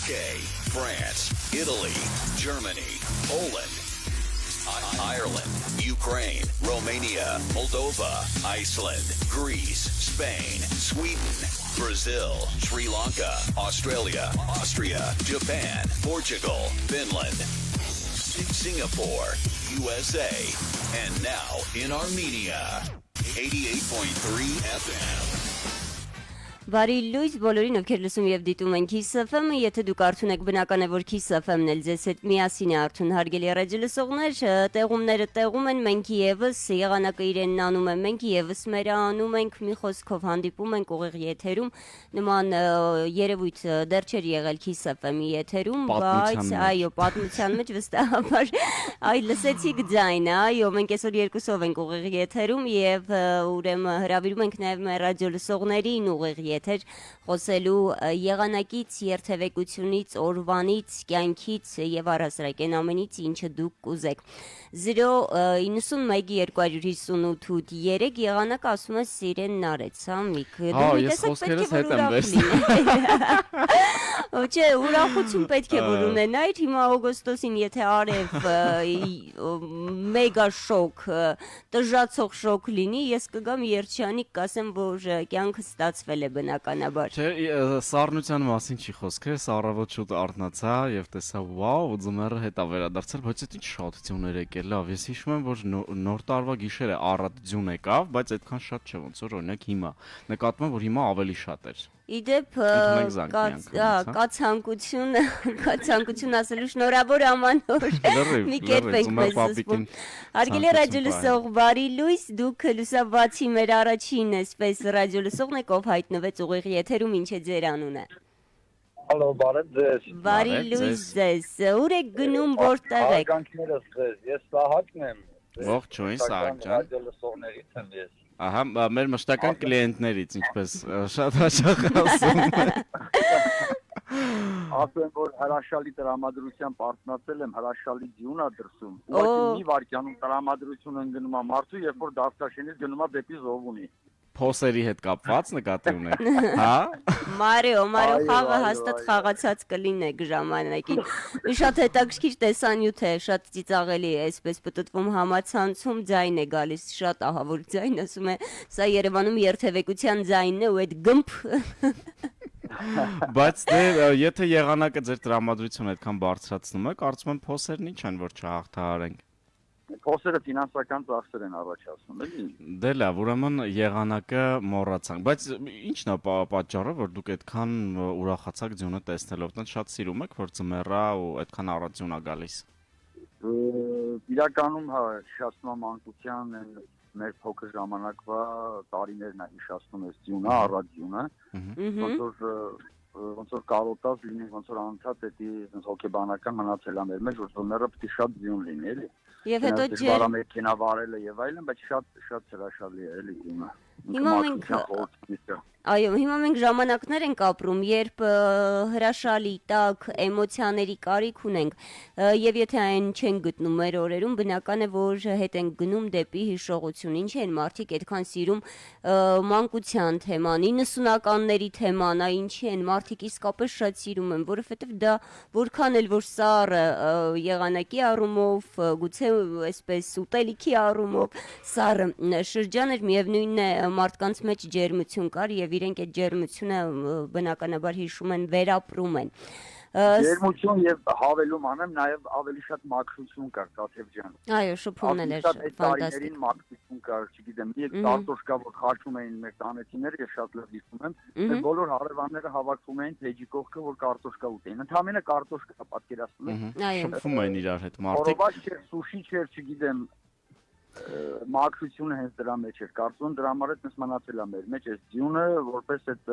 UK, France, Italy, Germany, Poland, Ireland, Ukraine, Romania, Moldova, Iceland, Greece, Spain, Sweden, Brazil, Sri Lanka, Australia, Austria, Japan, Portugal, Finland, Singapore, USA, and now in Armenia. 88.3 FM. Բարի լույս բոլորին, ովքեր լսում եւ դիտում են Kiss FM-ը, եթե դուք արդյուն եք, բնական է, որ Kiss FM-ն էլ ձեզ հետ միասին է արդյուն հարգելի ռադիոլսողներ, տեղումները տեղում են, մենք եւս եղանակը իրենն անում են, մենք եւս մերը անում ենք, մի խոսքով հանդիպում ենք ուղիղ եթերում, նման երևույթ դեռ չէր եղել Kiss FM-ի եթերում, բայց այո, պատմության մեջ վստահաբար այ լսեցիք ձայնը, այո, մենք այսօր երկուսով ենք ուղիղ եթերում եւ ուրեմն հրավիրում ենք նաեւ մեր ռադիոլսողներին ուղիղ եթեր խոսելու եղանակից, երթևեկությունից, օրվանից, կյանքից եւ առասարակ այն ամենից, ինչը դուք կուզեք։ 091-258-3 եղանակը ասում է Սիրենն արեց, հա Միք։ Դու տեսեք պետք է որ ուրախ Չէ, ուրախություն պետք է որ ունենայր, հիմա օգոստոսին եթե արև մեգա շոկ, տժացող շոկ լինի, ես կգամ երջանիկ կասեմ, որ կյանքը ստացվել է բնականաբար։ Չէ, սառնության մասին չի խոսքը, սառավոտ շուտ արթնացա եւ տեսա, վաու, ձմեռը հետա վերադարձել, բայց այդ ինչ շատ ձյուն էր եկել, լավ, ես հիշում եմ, որ նոր տարվա գիշերը առատ ձյուն եկավ, բայց այդքան շատ չէ, ոնց որ օրինակ հիմա։ Նկատում եմ, որ հիմա ավելի շատ էր։ Իդեպ կա ցանկություն ասելու շնորհավոր ամանոր մի կերպ ենք մեզ զսպում Հարգելի ռադիոլսող բարի լույս դուք լուսաբացի մեր առաջին այսպես ռադիոլսողն եք ով հայտնվեց ուղիղ եթերում ինչ է ձեր անունը Հալո բարև ձեզ Բարի լույս ձեզ ուր եք գնում որտեղ եք Կանքներս ձեզ ես Սահակն եմ Ողջույն Սահակ ջան Ռադիոլսողներից եմ ես Ահա, մեր մշտական կլիենտներից, ինչպես շատ հաճախ ասում են։ Ասում եմ, որ հրաշալի տրամադրության պարտնացել եմ, հրաշալի ձյուն է դրսում։ Ուղղակի մի վայրկյանում տրամադրություն ընկնում է մարդու, երբ որ դաստաշենից գնում է դեպի Զովունի։ Փոսերի հետ կապված նկատի ունեք, հա? Մարիո խաղը հաստատ խաղացած կլինեք ժամանակին։ Շատ հետաքրքիր տեսանյութ է, շատ ծիծաղելի է, այսպես պտտվում համացանցում ձայն է գալիս, շատ ահավոր ձայն, ասում է, սա Երևանում երթևեկության ձայնն է ու այդ գմփ Բայց դե եթե եղանակը ձեր տրամադրությունը այդքան բարձրացնում է, կարծում եմ փոսերն ինչ են, որ չհաղթահարենք։ Փոսերը ֆինանսական ծախսեր են առաջացնում, էլի։ Դե լավ, ուրեմն եղանակը մոռացանք, բայց ի՞նչն է պատճառը, որ դուք այդքան ուրախացաք ձյունը տեսնելով, դեռ շատ սիրում եք, որ ձմեռա ու այդքան առատ ձյուն է գալիս։ Իրականում հա հիշացնում եմ մանկության մեր փոքր ժամանակվա տարիներն է հիշացնում ես ձյունը, առատ ձյունը, ոնց որ կարոտած լինի, ոնց որ անընդհատ էդի հոգեբանական մնացել է մեր մեջ, որ ձմեռը պետք է շատ ձյուն լինի, էլի։ Եվ հետո մեքենա վարելը եւ այլն, բայց շատ հրաշալի է էլի դիմը։ Հիմա մենք ժամանակներ ենք ապրում, երբ հրաշալի, տաք, էմոցիաների կարիք ունենք եւ եթե այն չեն գտնում մեր օրերում, բնական է, որ հետ են գնում դեպի հիշողություն։ Ինչ են մարդիկ այդքան սիրում մանկության թեման, 90-ականների թեման, ինչի են մարդիկ իսկապես շատ սիրում են, որովհետեւ դա որքան էլ որ սառը եղանակի առումով, գուցե այսպես ուտելիքի առումով սառը շրջան էր, միևնույնն է մարդկանց մեջ ջերմություն կար եւ իրենք այդ ջերմությունը բնականաբար հիշում են, վերապրում են։ Ջերմություն եւ հավելում անեմ, նաեւ ավելի շատ մաքրություն կար, Տաթև ջան։ Այո, շփումն էր ֆանտաստիկ։ Մաքրություն կար, չգիտեմ, մի կարտոշկա որ խաչում էին մեր տանեցիները, ես շատ լավ հիշում եմ, մեր բոլոր հարևանները հավաքվում էին թեջի կողքը, որ կարտոշկա ուտեին։ Ընդհանրապես կարտոշկա պատկերացնում եք։ Շփվում էին իրար հետ մարդիկ։ Որովհետեւ չէր, սուշի չէր, չգիտեմ, մաքրությունը հենց դրա մեջ էր, կարծում դրա համար էս մնացել է մեր մեջ այս ձյունը, որպես այդ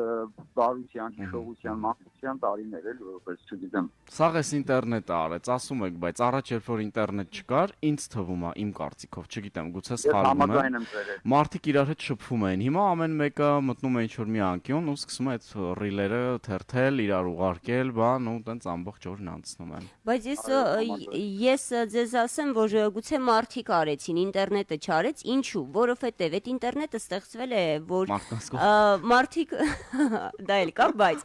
բարության, հիշողության, մանկության տարիներ էլ, որպես չգիտեմ։ Սաղ էս ինտերնետը արեց, ասում եք, բայց առաջ երբ որ ինտերնետ չկար, ինձ թվում է, իմ կարծիքով, չգիտեմ, գուցե սխալվում եմ։ Մարդիկ իրար հետ շփվում էին։ Հիմա ամեն մեկը մտնում է ինչ-որ մի անկյուն ու սկսում է այդ ռիլերը թերթել, իրար ուղարկել, բան ու տենց ամբողջ օրն անցնում են։ Բայց ես ձեզ ասեմ, որ գուցե մարդիկ արեցին ինտերնետ ինտերնետը չարեց, ինչու, որովհետև այդ ինտերնետը ստեղծվել է, որ մարդիկ դա էլ կա, բայց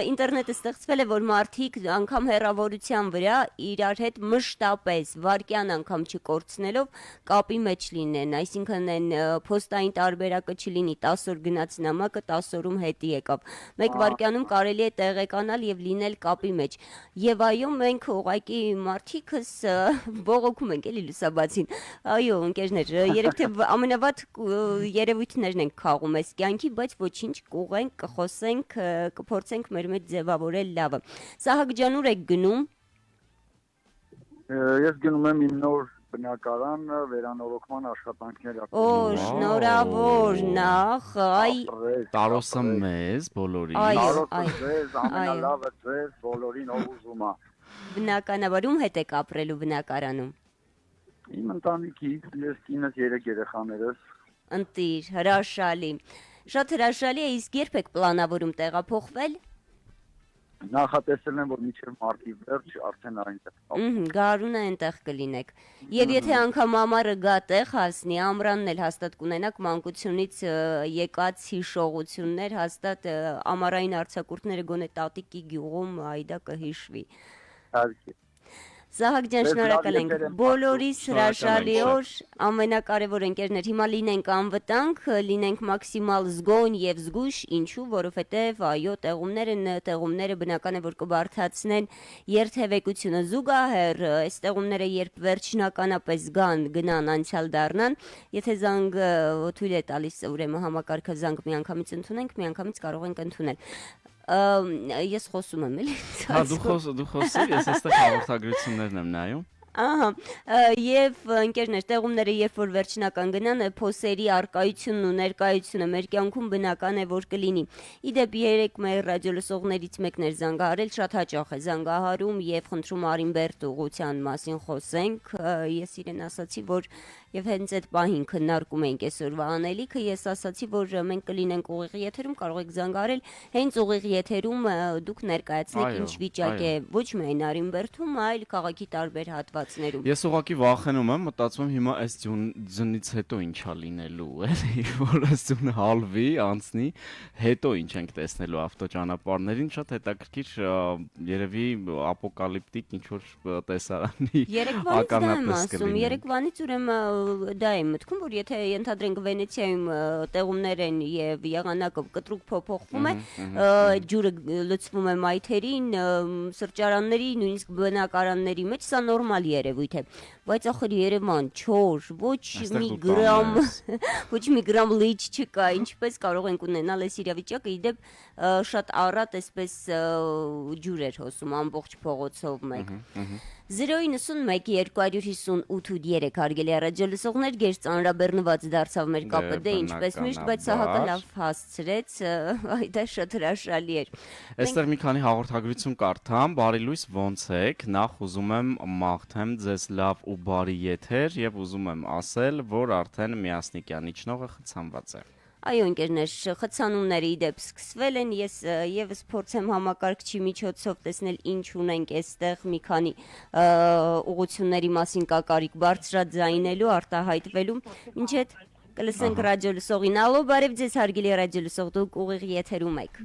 ինտերնետը ստեղծվել է, որ մարդիկ անգամ հեռավորության վրա իրար հետ մշտապես վարկյան անգամ չկորցնելով կապի մեջ լինեն, այսինքն այն փոստային տարբերակը չլինի 10 օր գնաց նամակը 10 օրում հետի եկավ։ 1 վարկյանում կարելի է տեղեկանալ եւ լինել կապի մեջ։ Եվ այո, մենք ուղղակի մարդիկս բողոքում ենք էլի լուսաբացին։ Այո, ընկերներ, երեք թե ամենավատ երևույթներն ենք խաղում այս կյանքի, բայց ոչինչ, կուղենք, կխոսենք, կփորձենք մեր մեջ ձևավորել լավը։ Սահակ ջան, ուր եք գնում։ Ես գնում եմ իմ նոր բնակարան վերանորոգման աշխատանքներ Օ, շնորհավոր նախ, այ Տարոսը մեզ բոլորին։ Տարոսը ձեզ, ամենալավը ձեզ, բոլորին ով ուզում է։ Բնականաբար ում հետ եք ապրելու բնակարանում։ Իմ ընտանիքից, ես կինս 3 երեխաներս։ Ընտիր, հրաշալի։ Շատ հրաշալի է, իսկ երբ եք պլանավորում տեղափոխվել։ Նախատեսել եմ, որ մինչև մարտի վերջ արդեն այնտեղ։ Գարունը այնտեղ կլինեք։ Եվ եթե անգամ ամառը գա տեղ հասնի, ամռանն էլ հաստատ կունենաք մանկությունից եկած հիշողություններ, հաստատ ամառային արձակուրդները գոնե տատիկի գյուղում այդա կհիշվի։ Հարկի։ Սահակ ջան, շնորհակալ ենք։ Բոլորիս հրաշալի օր, ամենակարևոր ընկերներ, հիմա լինենք անվտանգ, լինենք մաքսիմալ զգոն եւ զգույշ, ինչու, որովհետեւ այո, տեղումները բնական է որ կբարթացնեն երթևեկությունը զուգահեռ, այս տեղումները երբ վերջնականապես գնան անցյալ դառնան, եթե զանգը թույլ է տալիս, ուրեմն համակարգը զանգ միանգամից ընդունենք, միանգամից կարող ենք ընդունել։ Ես խոսում եմ էլի։ Հա դու խոսիր, ես այստեղ հաղորդագրություններն եմ նայում։ Ահա, եւ ընկերներ, տեղումները երբ որ վերջնական գնան, փոսերի արկայությունն ու ներկայությունը մեր կյանքում բնական է որ կլինի։ Իդեպ երեք մեր ռադիոլսողներից մեկն էր զանգահարել, շատ հաճախ է զանգահարում եւ խնդրում Արինբերտ ուղղության մասին խոսենք։ Ես իրեն ասացի, որ եւ հենց այդ պահին քննարկում ենք այսօրվա անելիքը, ես ասացի, որ մենք կլինենք ուղիղ եթերում, կարող եք զանգահարել, հենց ուղիղ եթերում դուք ներկայացնեք ինչ վիճակ է ոչ միայն Արինբերտում, այլ քաղաքի տարբեր հատվածներում։ Ես ուղղակի վախենում եմ, մտածում եմ հիմա այս ձյունից հետո ինչա լինելու, էլի, որ այս ձյունը հալվի, անցնի, հետո ինչ ենք տեսնելու ավտոճանապարհներին, շատ հետաքրքիր, երևի ապոկալիպտիկ ինչ որ տեսարանի ականատես կլինի։ Երեկվանից ուրեմն դա է մտքում, որ եթե ենթադրենք Վենեցիայում տեղումներ են եւ եղանակը կտրուկ փոփոխվում է, ջուրը լցվում է մայթերին, սրճարանների, նույնիսկ բնակարանների մեջ, սա նորմալ երևույթ է, բայց ախր Երևան չոր, ոչ մի գրամ լիճ չկա, ինչպես կարող ենք ունենալ այս իրավիճակը, իդեպ շատ առատ այսպես ջուր էր հոսում ամբողջ փողոցով մեկ։ 091 258 հարգելի ռադիոլսողներ, գեր ծանրաբեռնված դարձավ մեր կապը, դե ինչպես միշտ, բայց Սահակը լավ հասցրեց, դա շատ հրաշալի էր։ Այստեղ մի քանի հաղորդագրություն կարդամ, բարի լույս, ոնց եք, նախ ուզում եմ մաղթեմ ձեզ լավ ու բարի եթեր եւ ուզում եմ ասել, որ արդեն Միասնիկյանի ճնողը խցանված է։ Այո, ընկերներ, խցանումները իդեպ սկսվել են, ես եւս փորձեմ համակարգչի միջոցով տեսնել ինչ ունենք այստեղ մի քանի ուղղությունների մասին կակարիք բարձրաձայնելու, արտահայտվելու, ինչ հետ կլսենք ռադիոլսողին։ Ալո, բարև ձեզ հարգելի ռադիոլսող, դուք ուղիղ եթերում եք։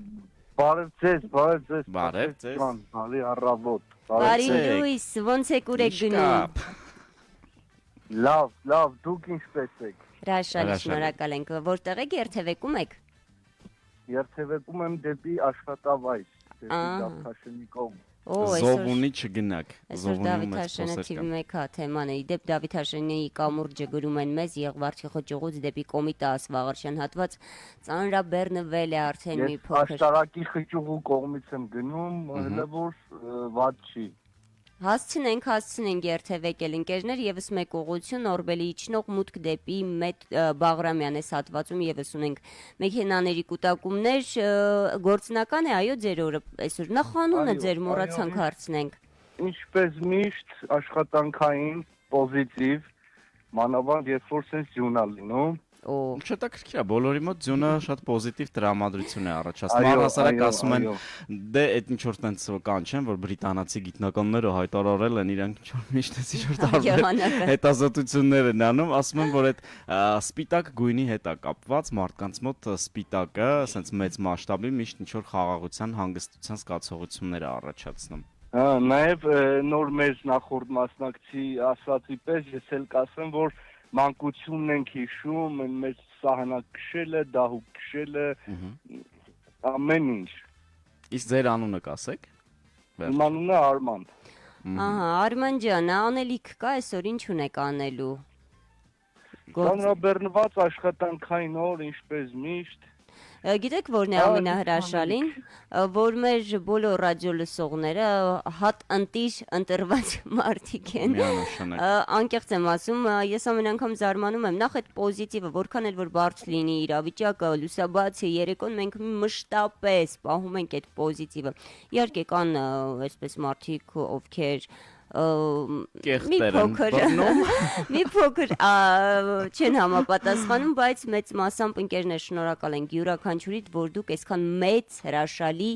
Բարև ձեզ։ Բարև ձեզ։ Բարի առավոտ։ Բարի լույս, ոնց եք ուր եք գնում։ Լավ, դուք ինչպես եք։ Հրաշալի, շնորհակալ ենք։ Որտեղ եք երթևեկում եք։ Երթևեկում եմ դեպի աշխատավայր, դեպի Դավթաշենի կողմ։ Զովունի չգնաք։ Այսօր Դավթաշենը թիվ 1 հա թեման է։ Իդեպ Դավթաշենի կամուրջը գրում են մեզ Եղվարդի խոճուղուց դեպի Կոմիտաս Վաղարշյան հատված ծանրաբեռնվել է արդեն մի փոքր։ Աշտարակի խոճուղու կողմից եմ գնում, հələ որ վատ չի։ Հասցնենք երթևեկել ընկերներ, եւս մեկ ուղղություն Օրբելի իջնող մուտք դեպի Մեծ Բաղրամյան այս հատվածում եւս ունենք մեքենաների կուտակումներ, գործնական է, այո, ձեր օրը այսօր նախանունը ձեր մոռացանք հարցնենք։ Ինչպես միշտ աշխատանքային, պոզիտիվ, մանավանդ երբ որ սենց ձյուն է լինում։ Չտակրքիր է, բոլորի մոտ ձյունը շատ պոզիտիվ տրամադրություն է առաջացնում։ Առհասարակ ասում են, դե այդ ինչ որ տենց կան չեն, որ բրիտանացի գիտնականները հայտարարել են իրենք ինչ որ միշտ էսի որ տարբեր հետազոտություններ են անում, ասում են, որ այդ սպիտակ գույնի հետ է կապված մարդկանց մոտ սպիտակը, ասենց մեծ մասշտաբի միշտ ինչ որ խաղաղության, հանգստության զգացողություններ է առաջացնում։ Նաև նոր մեր նախորդ մասնակցի ասացի պես ես էլ կասեմ, որ մանկությունն ենք հիշում, մեր սահնակշելը, դահուկ քշելը, ամեն ինչ։ Իսկ ձեր անունը կասեք։ Իմ անունը Արման։ Ահա, Արման ջան, անելիք կա այսօր ինչ ունեք անելու։ Ծանրաբեռնված աշխատանքային օր, ինչպես միշտ։ Գիտեք որն է ամենահրաշալին, որ մեր բոլոր ռադիո լսողները հատ ընտիր ընտրված մարդիկ են։ Անկեղծ եմ ասում, ես ամեն անգամ զարմանում եմ, նախ այդ պոզիտիվը, որքան էլ որ բարդ լինի իրավիճակը, լուսաբաց է, երեկոն մենք մշտապես պահում ենք այդ պոզիտիվը։ Իհարկե կան այսպես մարդիկ, ովքեր մի փոքր չեն համապատասխանում, բայց մեծ մասամբ ընկերներ շնորհակալ ենք յուրաքանչյուրիդ, որ դուք այսքան մեծ հրաշալի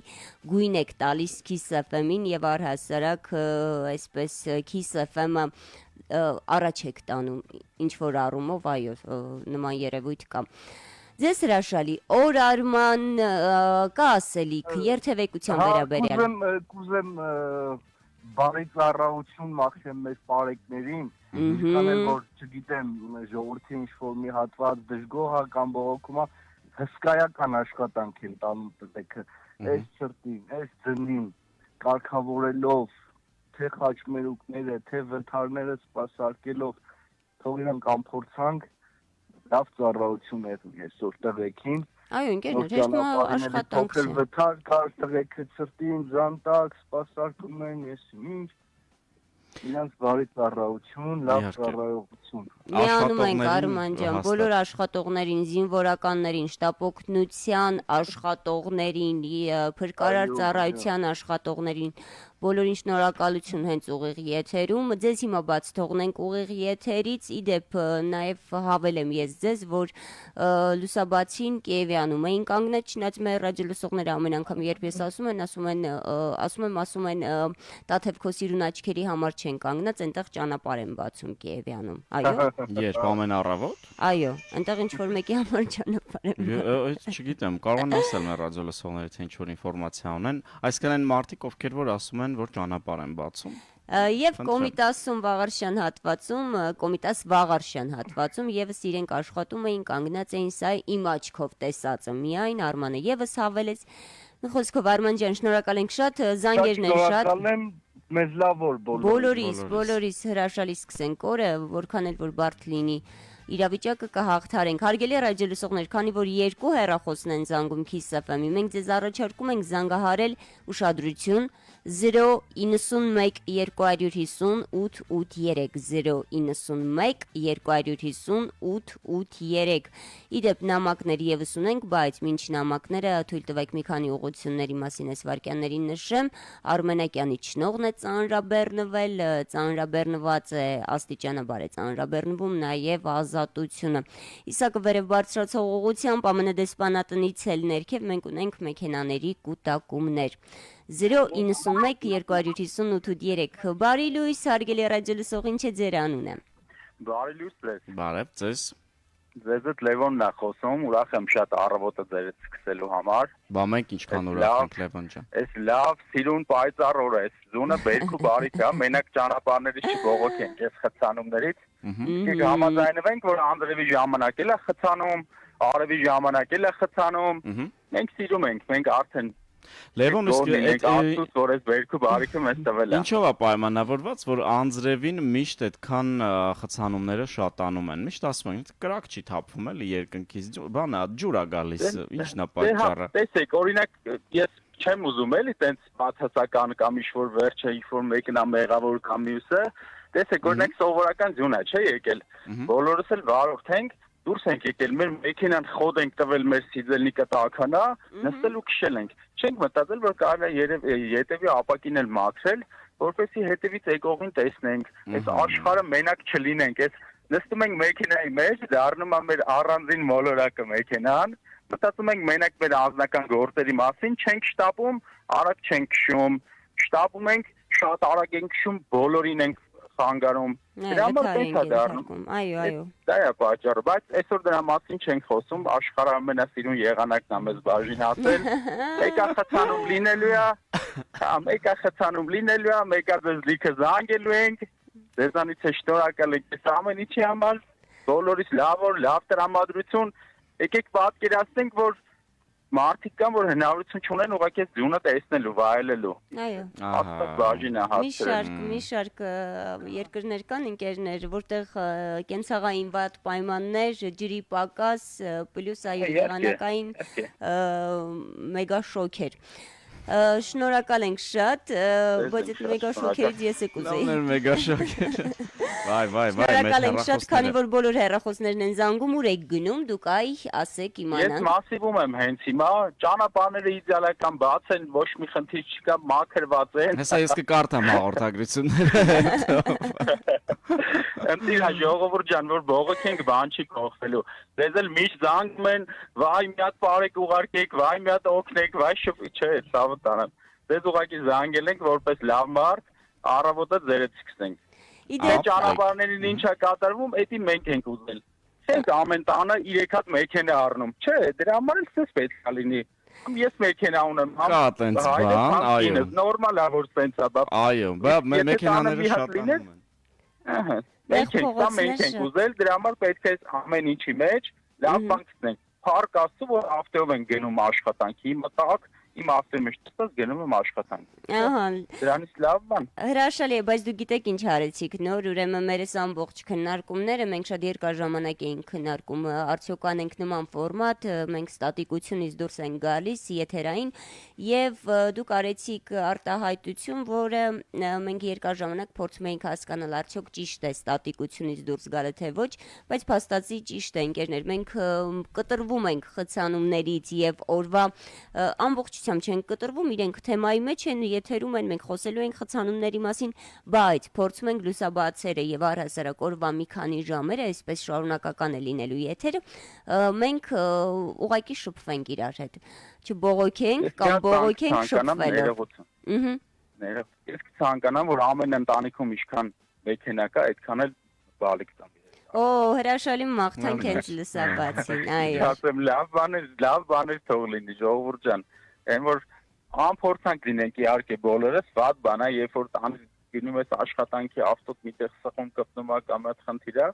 գույն եք տալիս Kiss FM-ին եւ առհասարակ այսպես Kiss FM-ը առաջ եք տանում ինչ որ առումով, այո, նման երևույթ կա։ Ձեզ հրաշալի օր Արման, կա ասելիք երթևեկության վերաբերյալ։ Կուզեմ բարի ծառայություն մաղթեմ մեր բարեկներին, ինչքան էլ որ չգիտեմ ժողովրդի ինչ-որ մի հատված դժգոհ է կամ բողոքում է, հսկայական աշխատանք են տանում տղեկը, այս չրտին, այս ձնին, կարգավորելով, թե խաչմերուկները, թե վթարները սպասարկելով, թող իրանք ամփորձանք, լավ ծառայություն է այսօր տղեկին։ Այո, ընկերներ, հեշտ աշխատանք է։ Վթար կար տղեկը ծրտին, զանտակ, սպասարկում են, ես ինչ, իրանց բարի ծառայություն, լավ ծառայողություն։ Միանում ենք Արման ջան, բոլոր աշխատողներին, զինվորականներին, շտապօգնության աշխատողներին, փրկարար ծառայության աշխատողներին, բոլորին շնորհակալություն հենց ուղիղ եթերում։ Ձեզ հիմա բաց թողնենք ուղիղ եթերից, իդեպ նաև հավելեմ ես ձեզ, որ լուսաբացին Կիևյանում էին կանգնած, չնայած մեր ռադիո լսողները ամեն անգամ երբ ես ասում են Տաթև քո սիրուն աչքերի համար չեն կանգնած, այնտեղ ճանապարհ են բացում Կիևյանում։ Այո։ Երբ ամեն առավոտ։ Այո, այնտեղ ինչ որ մեկի համար ճանապարհ են բացում։ Չգիտեմ, կարող են ասել մեր ռադիո լսողները թե ինչ որ ինֆորմացիա ունեն, այսինքն այն մարդիկ, ովքեր որ ասում են, որ ճանապարհ են բացում։ Եվ Կոմիտասում Կոմիտաս Վաղարշյան հատվածում եւս իրենք աշխատում էին, կանգնած էին, սա իմ աչքով տեսածը միայն Արմանը եւս հավելեց։ Խոսքով Արման ջան, շնորհակալ ենք շատ, զանգերներ շատ։ Մեզ լավ օր բոլորիս հրաշալի սկսենք օրը, որքան էլ որ բարդ լինի իրավիճակը կհաղթարենք։ Հարգելի ռադիո լսողներ, քանի որ երկու հեռախոսն են զանգում Kiss FM-ի, մենք ձեզ առաջարկում ենք զանգահարել ուշադրություն 091 250 883 091 250 883 Իդեպ նամակներ եւս ունենք, բայց մինչ նամակները թույլ տվեք մի քանի ուղղությունների մասին այս վարքյաններին նշեմ։ Արմենակյանի ճնողն է ծանրաբեռնվել, ծանրաբեռնված է աստիճանաբար է ծանրաբեռնվում նաեւ ազատությունը։ Իսակը վերև բարձրացող ուղղությամբ ԱՄՆ դեսպանատնից էլ ներքև մենք ունենք մեքենաների կուտակումներ։ 091 250 883 Բարի լույս, հարգելի ռադիո լսող, ինչ է ձեր անունը։ Բարի լույս ձեզ։ Բարև ձեզ։ Ձեզ Լևոնն է խոսում, ուրախ եմ շատ առավոտը ձերից սկսելու համար։ Բա մենք ինչքան ուրախ ենք Լևոն ջան։ Այս լավ, սիրուն պայծառ օր է, զունը բերք ու բարիք է, մենակ ճանապարհներից չբողոքենք այս խցանումներից։ Իսկ համաձայնվենք, որ Անդրեվի ժամանակ էլ է խցանում, Արևի ժամանակ էլ է խցանում։ Մենք սիրում ենք, մենք արդեն Լևոն, իսկ արտուս որ այս բերքը բարիքը մեզ տվել է։ Ինչով է պայմանավորված, որ անձրևին միշտ այդքան խցանումները շատանում են։ Միշտ ասում են, կրակ չի թափվում էլի երկնքից, բանա ջուր է գալիս, ի՞նչն է պատճառը։ Տեսեք, օրինակ ես չեմ ուզում էլի տենց բացասական կամ ինչ-որ վերջը ինչ-որ մեկն է մեղավոր կամ մյուսը։ Տեսեք, օրինակ սովորական ձյուն է, չէ՞ եկել։ Բոլորս էլ վարորդ ենք, դուրս ենք եկել, մեր մեքենան խոդ ենք տվել մեր սիզելնիկը տականա, նստել ու քշել ենք։ Չենք մտածել, որ կարելի է ետևի ապակին էլ մաքրել, որպեսզի հետևից եկողին տեսնենք, այս աշխարհը մենակ չլինենք, այս նստում ենք մեքենայի մեջ, դառնում է մեր առանձին մոլորակը մեքենան, մտածում ենք մենակ մեր անձնական գործերի մասին, չենք շտապում, արագ չենք քշում, շտապում ենք, շատ արագ ենք քշում, բոլորին ենք խանգարում։ Դրա համար պետք է դառնում։ Այո։ Դա է պատճառը, բայց այսօր դրա մասին չենք խոսում, աշխարհի ամենասիրուն եղանակն է մեզ բաժին ասել։ Մեկը խցանում լինելու է, մեկը խցանում լինելու է, մեկը դες լիքը զանգելու ենք։ Ձեզանից է շնորհակալ ենք այս ամեն ինչի համար։ Բոլորիս լավ տրամադրություն։ Եկեք պատկերացնենք, որ մարդիկ կան, որ հնարավորություն չունեն ուղղակի ձյունը տեսնելու, վայելելու։ Այո։ Աստված բաժին է հասցրել։ Մի շարք երկրներ կան, ընկերներ, որտեղ կենցաղային վատ պայմաններ, ջրի պակաս, պլյուս այո եղանակային մեգա շոքեր։ Շնորհակալ ենք շատ, բայց այդ մեգա շոքերից ես եք ուզեի։ Նոր մեգա շոքեր։ Վայ, շնորհակալ ենք շատ, քանի որ բոլոր հեռախոսներն են զանգում, ուր եք գնում, դուք ասեք իմանանք։ Ես մասիվում եմ հենց հիմա, ճանապարհները իդեալական բաց են, ոչ մի խնդիր չկա, մաքրված են։ Հեսա ես կկարդամ հաղորդագրությունները։ Ընտիր ժողովուրդ ջան, որ բողոքենք, բան չի կողմելու։ Ձեզ էլ միշտ զանգում են, վայ մի հատ բարեք ուղարկեք, վայ մի հատ օգնեք, վայ չէ, ցավը տանեմ։ Ձեզ ուղղակի զանգել ենք, որպես լավ մարդ, առավոտը ձերից սկսենք։ Ճանապարհներին ինչա կատարվում, էդի մենք ենք ուզել։ Չենք ամեն տանը 3 հատ մեքենա առնում։ Չէ, դրա համար էլ սես պետք է լինի։ Ես մեքենա ունեմ, կա տենց բան, այո։ Նորմալ է որ տենց է, բա։ Այո, բա մեքենաները շատ անում են։ Ահա։ Մենք ենք ուզել, դրա համար պետք է ամեն ինչի մեջ լավ բան գտնենք։ Փառք Աստծո, որ ավտոյով են գնում աշխատանքի, մտակ իմ ավտոյի մեջ տես գնում եմ աշխատանք։ Ահա։ Դրանից լավ բան։ Հրաշալի է, բայց դուք գիտեք ինչ արեցիք նոր, ուրեմն մեր այս ամբողջ քննարկումները մենք շատ երկար ժամանակ էինք քննարկում, արդյոք անենք նման ֆորմատ, մենք ստատիկությունից դուրս ենք գալիս եթերային եւ դուք արեցիք արտահայտություն, որը մենք երկար ժամանակ փորձում էինք հասկանալ, արդյոք ճիշտ է ստատիկությունից դուրս գալը թե ոչ, բայց փաստացի ճիշտ է, ընկերներ, մենք կտրվում ենք խցանումներից եւ օրվա ամբողջ չենք կտրվում, իրենք թեմայի մեջ են, եթերում են, մենք խոսելու ենք խցանումների մասին, բայց փորձում ենք լուսաբացերը եւ առհասարակ օրվա մի քանի ժամերը, այսպես շարունակական է լինելու եթերը, մենք ուղղակի շփվենք իրար հետ, չբողոքենք կամ բողոքենք շփվելով։ Ահա։ Ես կցանկանամ, որ ամեն ընտանիքում ինչքան մեքենա կա, այդքան էլ բալիկ տամ։ Օ, հրաշալի մաղթանք հենց լուսաբացին, այո։ Ասեմ լավ բաներ թող լինի, ժողովուրդ ջան։ Այն որ անփորձանք լինենք իհարկե բոլորս, վատ բան է, երբ որ տանից գնում ես աշխատանքի ավտոտ միտեղ սխում կպնում է կամ այդ խնդիրը,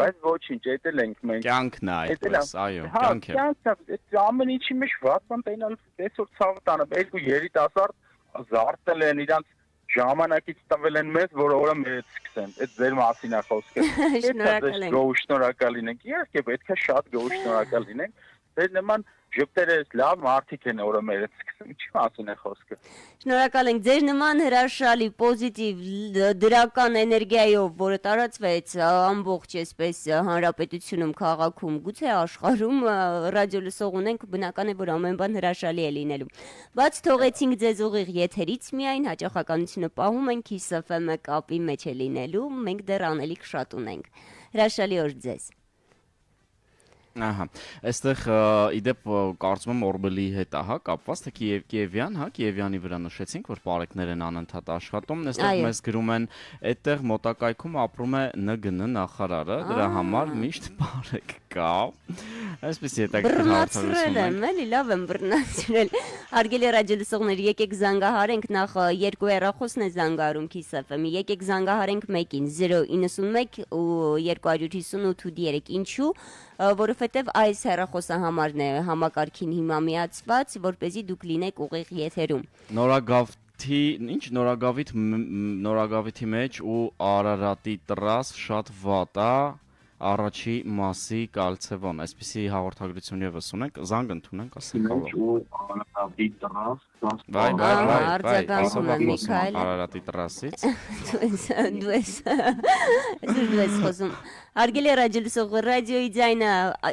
բայց ոչինչ, էդ էլ ենք մենք։ Կյանքն է այդպես, այո, կյանք է։ Կյանքն է, ամեն ինչի մեջ վատ բան տենալ, այսօր ցավը տանը, երկու երիտասարդ զարթել են, իրանց ժամանակից տվել են մեզ, որ օրը մեզ սկսեն։ Այդ ձեր մասին է խոսքը։ Շնորհակալ ենք։ Շնորհակալ լինենք։ Իհարկե պետք է շատ շնորհակալ լինենք։ Ձեր նման ժպտերը լավ մարդիկ են օրը մերից սկսում, չի մասին է խոսքը։ Շնորհակալ ենք ձեր նման հրաշալի պոզիտիվ դրական էներգիայով, որը տարածվեց ամբողջ այսպես հանրապետությունում, քաղաքում, գուցե աշխարհում ռադիո լսող ունենք, բնական է, որ ամեն բան հրաշալի է լինելու։ Բայց թողեցինք ձեզ ուղիղ եթերից միայն հաճախականությունը պահում ենք, Kiss FM-ը կապի մեջ է լինելու, մենք դեռ անելիք շատ ունենք։ Հրաշալի օր ձեզ։ Ահա, այստեղ իդեպ կարծում եմ Օրբելի հետ է, հա, կապված, թե Կիևյան, հա, Կիևյանի վրա նշեցինք, որ պարեկներ են անընդհատ աշխատում, այստեղ մեզ գրում են, այդտեղ մոտակայքում ապրում է ՆԳՆ նախարարը, դրա համար միշտ պարեկ կա։ Այսպես հետաքրքիր հարցերություն եմ, էլի լավ եմ բռնացրել։ Հարգելի ռադիոլսողներ, եկեք զանգահարենք, նախ երկու հեռախոսն է զանգարում Kiss FM-ի, եկեք զանգահարենք մեկին 091 ու 258 ինչու, որովհետև այս հեռախոսը համարն է համակարգին հիմա միացված, որպեսզի դուք լինեք ուղիղ եթերում։ Նորագավիթի մեջ ու Արարատի տրաս շատ վատ է, առաջի մասի կալցևոն, այսպեսի հաղորդագրություն եւս ունենք, զանգ ընդունենք, ասենք Արարատի տրասից։ Դու ես խոսում։ Հարգելի ռադիոլսող, ռադիոյի ձայնը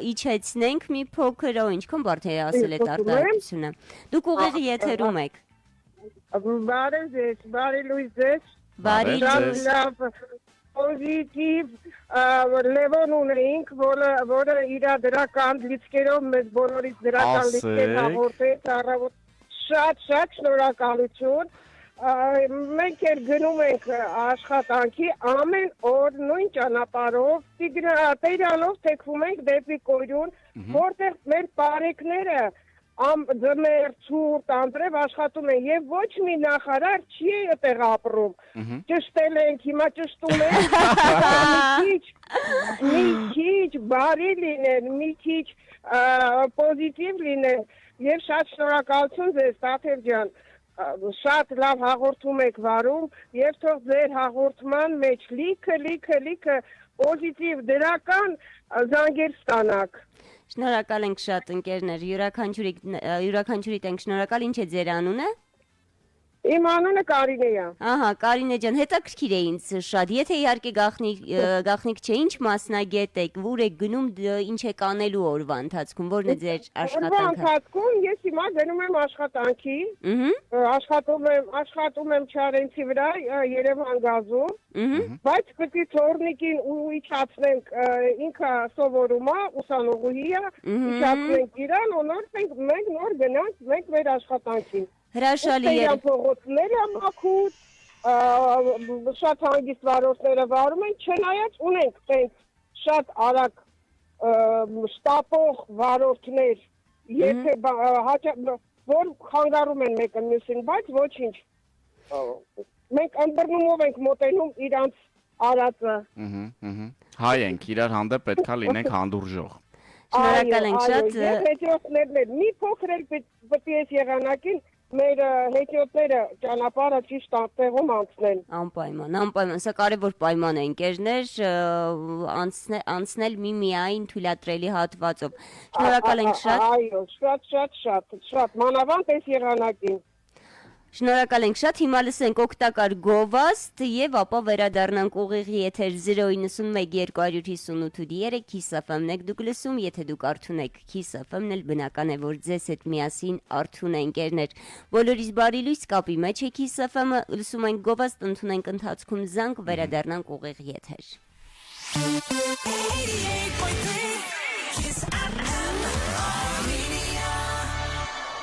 իջեցնենք մի փոքր, ինչքան բարդ է ասել այդ արտահայտությունը։ Դուք ուղիղ եթերում եք։ Բարի լույս ձեզ։ Բարի լույս։ պոզիտիվ Լևոն ունեինք, որը իր դրական լիցքերով մեզ բոլորից դրական լիցքեր հաղորդեց, առավոտ շատ շնորհակալություն։ Մենք էլ գնում ենք աշխատանքի ամեն օր նույն ճանապարհով, Տիգրանով թեքվում ենք դեպի Կոյուն, որտեղ մեր բարեկները ձմեր, ցուրտ, անձրև աշխատում են եւ ոչ մի նախարար չի այդտեղ ապրում։ Ճշտել ենք, հիմա ճշտում ենք։ Մի քիչ բարի լինեն, մի քիչ պոզիտիվ լինեն եւ շատ շնորհակալություն ձեզ, Տաթև ջան։ Շատ լավ հաղորդում եք վարում եւ թող ձեր հաղորդման մեջ լիքը պոզիտիվ դրական զանգեր ստանաք։ Շնորհակալ ենք շատ ընկերներ, յուրաքանչյուրիդ ենք շնորհակալ, ինչ է ձեր անունը։ Իմ անունը Կարինե է։ Ահա, Կարինե ջան, հետաքրքիր է ինձ շատ։ Եթե իհարկե գաղտնիք չէ, ինչ մասնագետ եք, ուր եք գնում, ինչ եք անելու օրվա ընթացքում, որն է ձեր աշխատանքը։ Օրվա ընթացքում ես հիմա գնում եմ աշխատանքի, աշխատում եմ Չարենցի վրա, Երևան գազում, բայց պետք է թորնիկին ու իջացնենք, ինքը սովորում է, ուսանողուհի է, իջացնենք իրան, ու մենք նոր գնանք մենք մեր աշխատանքին։ Հրաշալի է։ Փողոցները մաքուր, շատ հանգիստ վարորդները վարում են, չնայած ունենք տենց շատ արագ շտապող վարորդներ, եթե որ խանգարում են մեկը մյուսին, բայց ոչինչ։ Մենք ընդբռնումով ենք մոտենում իրանց արածը։ Հայ ենք, իրար հանդեպ պետքա լինենք հանդուրժող։ Շնորհակալ ենք շատ։ Եվ հետիոտներն մի փոքր էլ պետք է եղանակին մեր հետիոտները ճանապարհը ճիշտ տեղում անցնեն։ Անպայման, սա կարևոր պայման է ընկերներ, անցնել միմիայն թույլատրելի հատվածով։ Շնորհակալ ենք շատ։ Այո, շատ, մանավանդ այս եղանակին։ Շնորհակալ ենք շատ, հիմա լսենք օգտակար գովաստ եւ ապա վերադառնանք ուղիղի եթեր 091 258 Kiss FM-ն եք դուք լսում, եթե դուք արթուն եք Kiss FM-ն էլ բնական է որ ձեզ հետ միասին արթուն է ընկերներ։ Բոլորիս բարի լույս կապի մեջ է Kiss FM-ը, լսում ենք գովաստ, ընդունենք ընթացքում զանգ, վերադառնանք ուղիղի եթեր։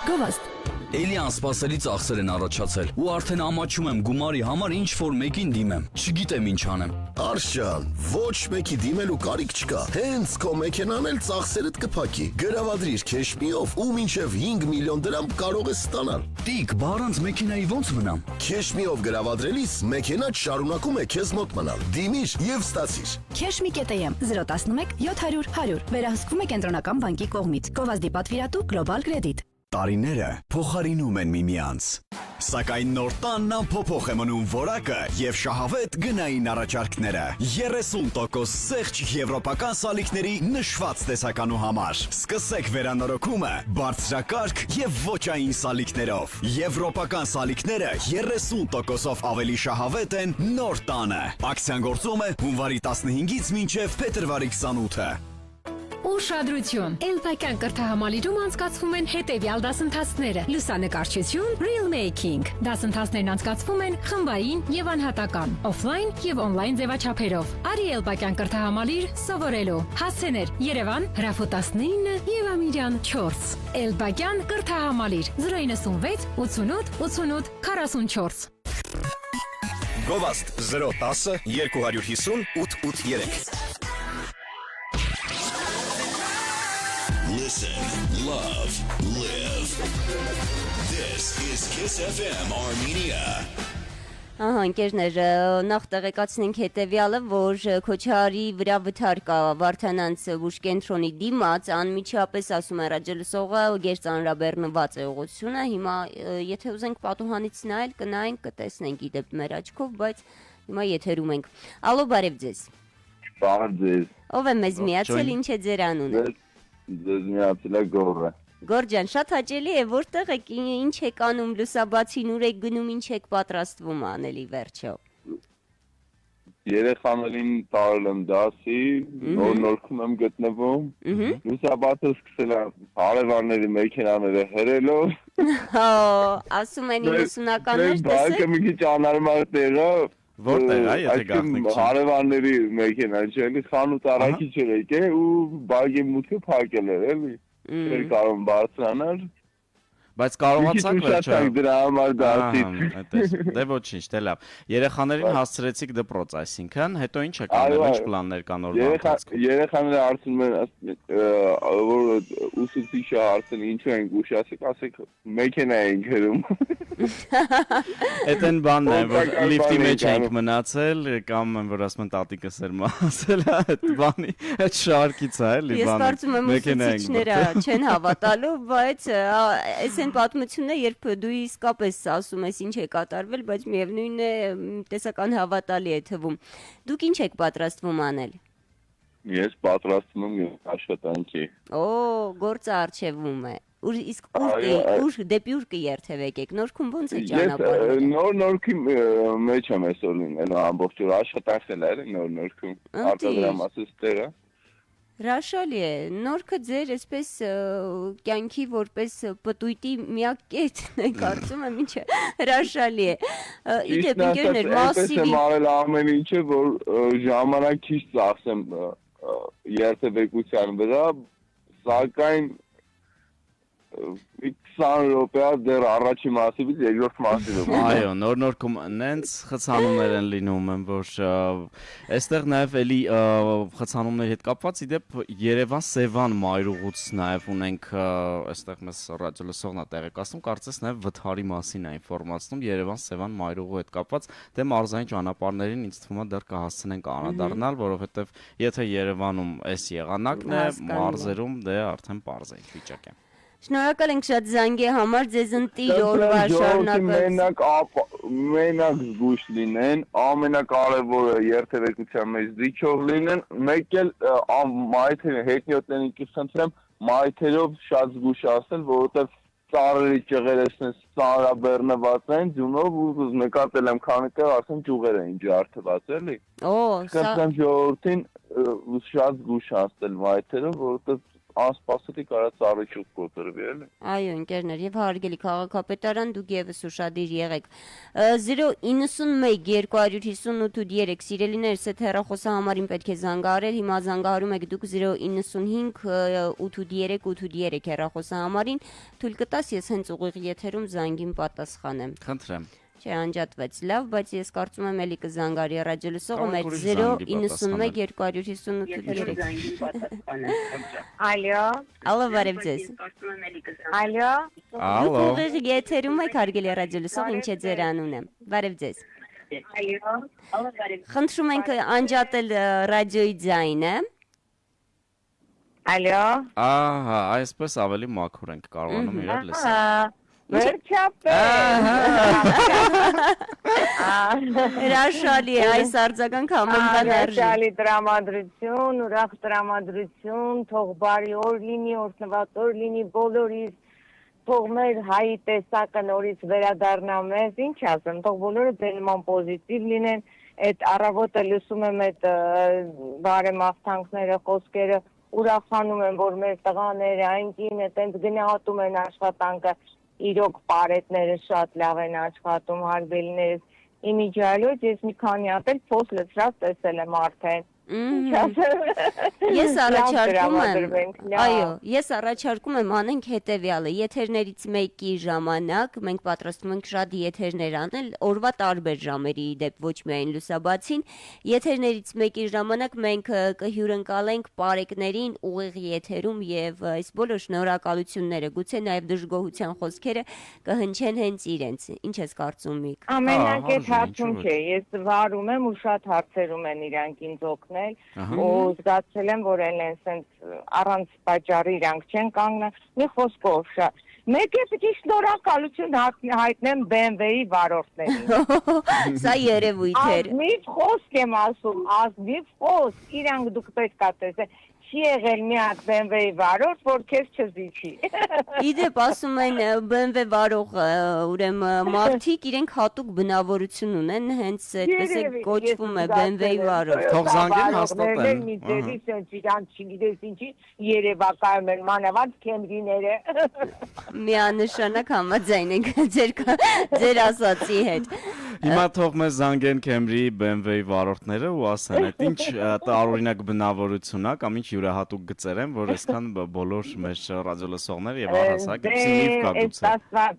Գովաստ Էլի անսպասելի ծախսեր են առաջացել ու արդեն ամաչում եմ գումարի համար ինչ-որ մեկին դիմեմ, չգիտեմ ինչ անեմ։ Արշան, ոչ մեկի դիմելու կարիք չկա, հենց քո մեքենան էլ ծախսերդ կփակի, գրավադրիր քեշմիով ու մինչև 5 միլիոն դրամ կարող ես ստանալ։ Տիկ, բառանց մեքենայի ոնց մնամ։ Քեշմիով գրավադրելիս մեքենադ շարունակում է քեզ մոտ մնալ, դիմիր եւ ստացիր։ Քեշմի.am 011 700 100 վերահսկվում է կենտրոնական բանկի կողմից, Գովազդի պատվիրատու Global Credit։ Տարիները փոխարինում են միմյանց, սակայն նոր տանն ամփոփող է մնում որակը եւ շահավետ գնային առաջարկները 30% սեղջ եվրոպական սալիկների նշված տեսականու համար։ Սկսեք վերանորոգումը բարձրակարգ եւ ոչային սալիկներով։ Եվրոպական սալիկները 30%-ով ավելի շահավետ են նոր տանը։ Ակցիան գործում է հունվարի 15-ից մինչև փետրվարի 28-ը։ Ուշադրություն! Էլբակյան կրթահամալիրում անցկացվում են հետևյալ դասընթացները՝ լուսանկարչություն, reel making։ Դասընթացներն անցկացվում են խմբային եւ անհատական, օֆլայն եւ օնլայն ձևաչափերով։ Արի Էլբակյան կրթահամալիր սովորելու։ Հասցեներ՝ Երևան, Հրաֆու 19 եւ Ամիրյան 4։ Էլբակյան կրթահամալիր 096 88 88 44։ Գովաստ 010 250 883 Listen, love, live. This is Kiss FM Armenia. Ահա ընկերներ, նախ տեղեկացնենք հետևյալը, որ Քոչարի վրա վթար կա Վարդանանց ուժ կենտրոնի դիմաց, անմիջապես ասում է ռադիոլսողը, գերծանրաբեռնված է ուղղությունը, հիմա եթե ուզենք պատուհանից նայել, կնայենք, կտեսնենք իդեպ մեր աչքով, բայց հիմա եթերում ենք։ Ալո, բարև ձեզ։ Բարև ձեզ։ Ով է մեզ միացել, ինչ է ձեր անունը։ Ձեզ միացել է Գոռը։ Գոր ջան, շատ հաճելի է, որտեղ եք, ինչ եք անում, լուսաբացին ուր եք գնում, ինչ եք պատրաստվում անել ի վերջո։ Երեխաներին տարել եմ դասի, նորքում եմ գտնվում, լուսաբացը սկսել եմ հարևանների մեքենաները հերելով։ Հա, ասում են 90-ականներ տեսեք։ Բակը մի քիչ անարմար տեղը։ Որտեղ է, եթե գաղտնիք չի։ Հարևանների մեքենա չէ, էլի խանութ առաքիչ էր եկել ու բագի մուտքը փակել էր, էլի։ Էր կարող բարձրանալ։ Բայց կարողացաք վերջը։ Դրա համար դասից։ Դե ոչինչ, դե լավ։ Երեխաներին հասցրեցիք դպրոց, այսինքն, հետո ինչ եք անել, ինչ պլաններ կան օրվա ընթացքում։ Երեխաները հարցնում են, որ ուսուցիչը հարցնում ինչու են գուշ, ասեք մեքենա են քերում։ Էդ են բանն է, որ լիֆտի մեջ ենք մնացել, կամ որ ասում են տատիկս էր ասել, այդ բանի, այդ շարքից է, էլի բանը։ Ես կարծում եմ ուսուցիչները չեն հավատալու, բայց այս են պատմությունները, երբ դու իսկապես ասում ես ինչ է կատարվել, բայց միևնույն է տեսական հավատալի է թվում։ Դուք ինչ եք պատրաստվում անել։ Ես պատրաստվում եմ աշխատանքի։ Օ, գործը արժևում է։ Իսկ ուր դեպի ուր կերթևեք եք, Նորքում ոնց է ճանապարհը։ Նորքի մեջ եմ այսօր լինելու ամբողջ օր աշխատանքել էր Նորքում, արտադրամասից տեղը։ Հրաշալի է, Նորքը ձեր այսպես կյանքի որպես պտույտի միակ կետն է, կարծում եմ, ինչ է, հրաշալի է։ Իդեպ ընկերներ, մասիվի։ Ես եմ արել ամեն ինչը, որ ժամանակ քիչ ծախսեմ երթևեկության վրա, սակայն 20 րոպեա դեռ առաջի մասիվից երկրորդ մասիվում։ Այո, Նորքում նենց խցանումներ են լինում, որ այստեղ նաև էլի խցանումների հետ կապված իդեպ Երևան-Սևան մայրուղուց նաև ունենք այստեղ մեզ ռադիոլսողնա տեղեկացնում, կարծես նաև վթարի մասին է ինֆորմացնում Երևան-Սևան մայրուղու հետ կապված, դե մարզային ճանապարհներին ինձ թվում է դեռ կհասցնենք անդրադառնալ, որովհետև եթե Երևանում այս եղանակն է, մարզերում դե արդեն պարզ է վիճակ է։ Շնորհակալ ենք շատ զանգի համար, ձեզ ընտիր օրվա շարունակած։ Մենակ զգույշ լինեն, ամենակարևորը երթևեկության մեջ զիջող լինեն, մեկ էլ մայթերը հետնյոտներին կխնդրեմ մայթերով շատ զգույշ ասել, որովհետև ծառերի ճղերեսն ծառաբեռնված են ձյունով ու նկատել եմ քանի տեղ արդեն ճյուղեր են ջարդված, էլի։ Կխնդրեմ ժողովրդին շատ զգույշ ասել մայթերով, որովհետև անսպասելի կարա ծառի ճյուղ կոտրվի, էլի։ Այո, ընկերներ, եւ հարգելի քաղաքապետարան, դուք եւս ուշադիր եղեք։ 091 258 սիրելիներս, այդ հեռախոսահամարին պետք է զանգահարել, հիմա զանգահարում եք դուք 095 8383 հեռախոսահամարին, թույլ կտաս ես հենց ուղիղ եթերում զանգին պատասխանեմ։ Խնդրեմ։ Չէ, անջատվեց, լավ, բայց ես կարծում եմ էլի կզանգարի ռադիոլսողը մեր 091 258 Ալո։ Ալո, բարև ձեզ։ Ալո։ Դուք ուղիղ եթերում եք հարգելի ռադիոլսող, ինչ է ձեր անունը։ Բարև ձեզ։ Ալո։ Խնդրում ենք անջատել ռադիոյի ձայնը։ Ալո։ Ահա, այսպես ավելի մաքուր ենք կարողանում իրար լսել։ Վերջապես։ Հրաշալի է այս արձագանք համեմատաբար արժի։ Հրաշալի տրամադրություն, ուրախ տրամադրություն, թող բարի օր լինի, օրհնված օր լինի բոլորիս, թող մեր հայի տեսակը նորից վերադառնա մեզ, ինչ ասեմ, թող բոլորը դենման պոզիտիվ լինեն, այդ առավոտը լսում եմ այդ բարեմաղթանքները, խոսքերը, ուրախանում եմ, որ մեր տղաները, այնքինը տենց գնահատում են աշխատանքը, իրոք պարետները շատ լավ են աշխատում, հարգելիներս, իմիջիալոց ես մի քանի հատ էլ փոս լցրած տեսել եմ արդեն։ Ես առաջարկում եմ, այո, ես առաջարկում եմ անենք հետևյալը, եթերներից մեկի ժամանակ մենք պատրաստում ենք շատ եթերներ անել, օրվա տարբեր ժամերի դեպ ոչ միայն լուսաբացին, եթերներից մեկի ժամանակ մենք կհյուրընկալենք պարեկներին ուղիղ եթերում եւ այս բոլոր շնորհակալությունները, գուցե նաեւ դժգոհության խոսքերը կհնչեն հենց իրենց։ Ինչ ես կարծում Միք։ Ամենակետ հարցում չէ, ես վարում եմ ու շատ հարցերում են իրանք ինձ օգնել ու զգացել եմ, որ են սենց առանց պատճառի իրանք չեն կանգնա, մի խոսքով շատ։ Մեկ է պիտի շնորհակալություն հայտնեմ BMW-ի վարորդներին։ Սա երևույթ էր։ Ազնիվ խոսք եմ ասում, ազնիվ խոսք, իրանք դուք պետք է տեսեք։ Չի եղել մի հատ BMW-ի վարորդ, որ քեզ չզիջի։ Իդեպ ասում են BMW վարող ուրեմն մարդիկ իրենք հատուկ բնավորություն ունեն, հենց այդպես է կոչվում է BMW-ի վարորդ։ Թող զանգեն հաստատեն։ Մի ձևից իրանք չգիտես ինչի երևակայում են մանավանդ քեմրիները։ Միանշանակ համաձայն ենք ձեր ասացի հետ։ Հիմա թող մեզ զանգեն Camry BMW-ի վարորդները ու ասեն, այդ ինչ տարօրինակ բնավորություն է կամ ինչ յուրահատուկ գծեր են, որ այսքան բոլոր մեր ռադիոլսողներ եւ առհասարակ սիմիվ կա գուցե։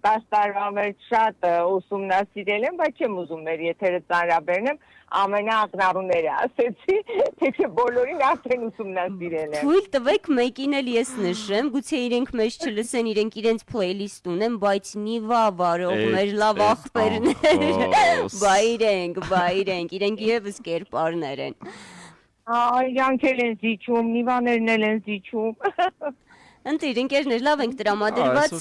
10 տարվա մեջ շատ ուսումնասիրել եմ, բայց չեմ ուզում մեր եթերը ծանրաբեռնեմ, ամենաակնառուները ասեցի, թե բոլորին արդեն ուսումնասիրել եմ։ Թույլ տվեք մեկին էլ ես նշեմ, գուցե իրենք մեզ չլսեն, իրենք իրենց playlist ունեն, բայց նիվա վարող մեր լավ ախպերներ, բայրենք, իրենք եւս կերպարներ են։ Իրանք էլ են զիջում, նիվաներն էլ են զիջում։ Ընտիր, ընկերներ, լավ ենք տրամադրված,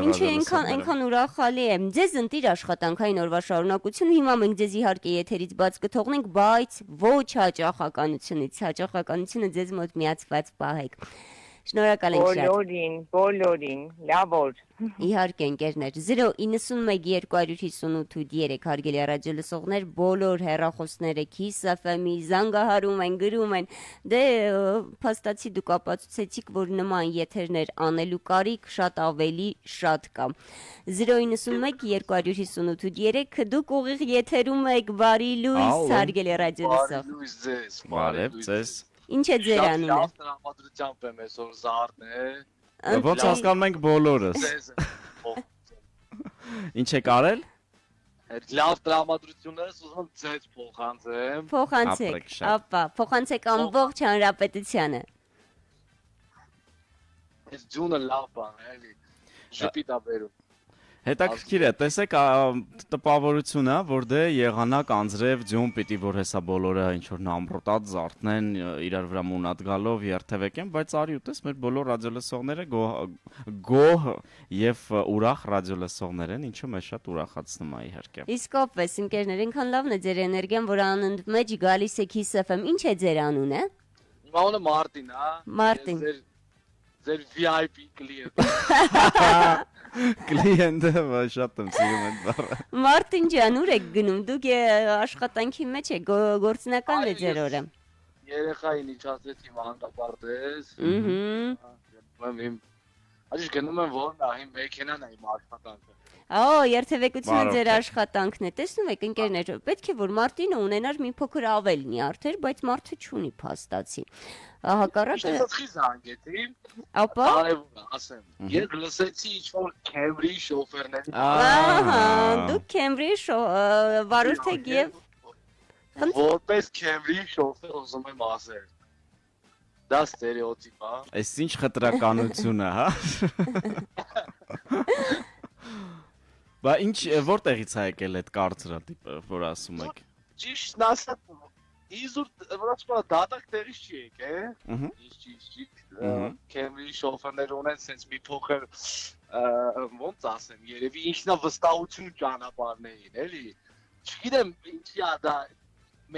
ինչի այնքան ուրախալի է։ Ձեզ ընտիր աշխատանքային օրվա շարունակություն, հիմա մենք ձեզ իհարկե եթերից բաց կթողնենք, բայց ոչ հաճախականությունից, հաճախականությունը ձեզ մոտ միացված պահեք։ Շնորհակալ ենք շատ։ Բոլորին, լավ օր։ Իհարկե ընկերներ, 091-258-3 հարգելի ռադիոլսողներ, բոլոր հեռախոսները Kiss FM-ի զանգահարում են, գրում են, դե փաստացի դուք ապացուցեցիք, որ նման եթերներ անելու կարիք շատ ավելի շատ կա։ 091-258-3 դուք ուղիղ եթերում եք, բարի լույս, հարգելի ռադիոլսող։ Բարև ձեզ։ Ինչ է ձեր անունը։ Լավ տրամադրությամբ եմ այսօր Զարն է։ Ոնց հասկանում ենք բոլորս։ Ինչ եք արել։ Լավ տրամադրություններս ուզում ձեզ փոխանցեմ։ Փոխանցեք, ապա, փոխանցեք ամբողջ հանրապետությանը։ Այս ջունը լավ բան է, էլի։ Շփիտ է բերում։ Հետաքրքիր է, տեսեք տպավորությունը, որ դե եղանակ անձրև ձյուն պիտի որ հեսա բոլորը ինչ որ նամրոտած զարթնեն իրար վրա մունատ գալով երթևեկեն, բայց արի ուտես մեր բոլոր ռադիոլսողները գոհ եւ ուրախ ռադիոլսողներ են, ինչու մեզ շատ ուրախացնում է իհարկե։ Իսկապես, ընկերներ, ինքան լավն է ձեր էներգիան, որ անընդմեջ գալիս է Kiss FM։ Ինչ է ձեր անունը։ Իմ անունը Մարտին, հա։ Մարտին։ Ձեր VIP կլիենտ։ Կլիենտը շատ եմ սիրում այդ բառը։ Մարտին ջան, ուր եք գնում։ Դուք աշխատանքի մեջ եք, գործնական է ձեր օրը։ Երեխային իջացրեցի մանկապարտեզ։ Այժմ գնում եմ որն է, իմ մեքենան է իմ աշխատանքը։ Երթևեկությունը ձեր աշխատանքն է։ Տեսնում եք, ընկերներ, պետք է որ Մարտինը ունենար մի փոքր ավելնի արդեր, բայց մարդը չունի փաստացի։ Հակառակը զանգեցի, ապա կարևոր է, ասեմ։ Երբ լսեցի ինչ-որ Camry շոֆերների։ Դուք Camry վարորդ եք եւ որպես Camry շոֆեր ուզում եմ ասել։ Դա ստերեոտիպ է։ Այս ինչ խտրականություն է, հա։ Բա ինչ որտեղից է եկել այդ կարծրատիպը, որ ասում եք։ Ճիշտն ասած, իզուր վրացվա դատակ տեղից չի եկել, ճիշտ, Camry շոֆերներ ունեն սենց մի փոքր, ոնց ասեմ, երևի ինչնա վստահություն ճանապարհներին, էլի։ Չգիտեմ ինչի է դա,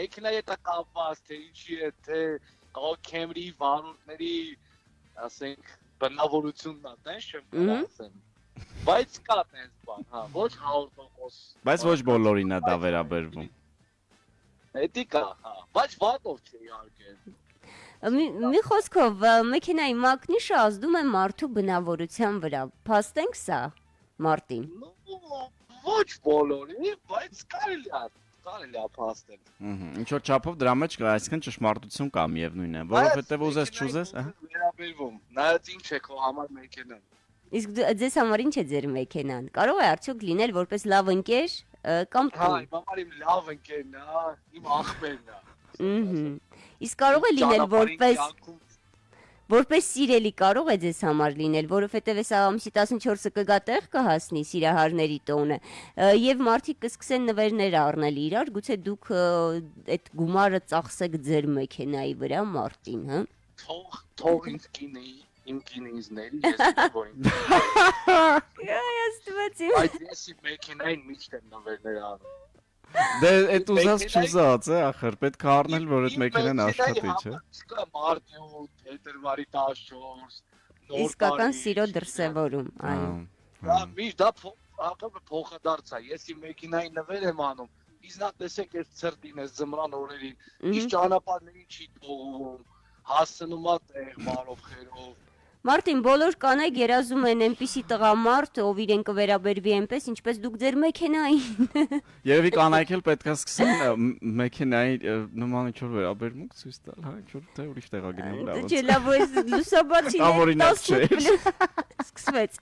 մեքենայի հետ է կապված, թե ինչի է, թե Camry վարորդների, ասենք, բնավորությունն է, տենց չեմ կարող ասեմ։ Բայց կա տենց բան, հա, ոչ 100%։ Բայց ոչ բոլորին է դա վերաբերվում։ Էդի կա, հա, բայց վատով չէ իհարկե։ Մի խոսքով, մեքենայի մակնիշը ազդում է մարդու բնավորության վրա։ Փաստենք սա, Մարտին։ Ոչ բոլորին, բայց կարելի է փաստել։ Ինչ որ չափով դրա մեջ կա, այսինքն ճշմարտություն կա միևնույն է, որովհետև ուզես չուզես, վերաբերվում, նայած ինչ է քո համար մեքենան։ Իսկ ձեզ համար ինչ է ձեր մեքենան։ Կարող է արդյոք լինել որպես լավ ընկեր կամ Հա, իմ համար իմ լավ ընկերն է, իմ աղբերն է։ Իսկ կարող է լինել որպես սիրելի կարող է ձեզ համար լինել, որովհետև այս ամսի 14-ը կգա տեղ կհասնի սիրահարների տոնը, եւ մարդիկ կսկսեն նվերներ առնել իրար, գուցե դուք այդ գումարը ծախսեք ձեր մեքենայի վրա, Մարտին, հա։ Թող ինձ կինեի իմ կինեիզների, ես որին։ Այդ ես իմ մեքենային միշտ եմ նվերներ անում։ Դե այդ ուզած չուզած է, ախր պետք է առնել, որ այդ մեքենան աշխատի, չէ։ Մարտին, փետրվարի 14։ Իսկական սիրո դրսևորում, այո։ Դա միշտ դա փոխադարձ է, ես իմ մեքենային նվեր եմ անում։ Իսկ նա տեսեք այս ցրտին, այս ձմռան օրերին, ինչ ճանապարհներին չի թողում, հասնում է տեղ բարով խերով։ Մարտին, բոլոր կանայք երազում են այնպիսի տղամարդ, ով իրեն կվերաբերվի այնպես, ինչպես դուք ձեր մեքենային։ Երևի կանայք էլ պետք է սկսեն մեքենայի նման ինչ-որ վերաբերմունք ցույց տալ, հա, ինչ-որ թե ուրիշ տեղա գնալ լավ։ Չէ, լավ, այս լուսաբացին սկսվեց։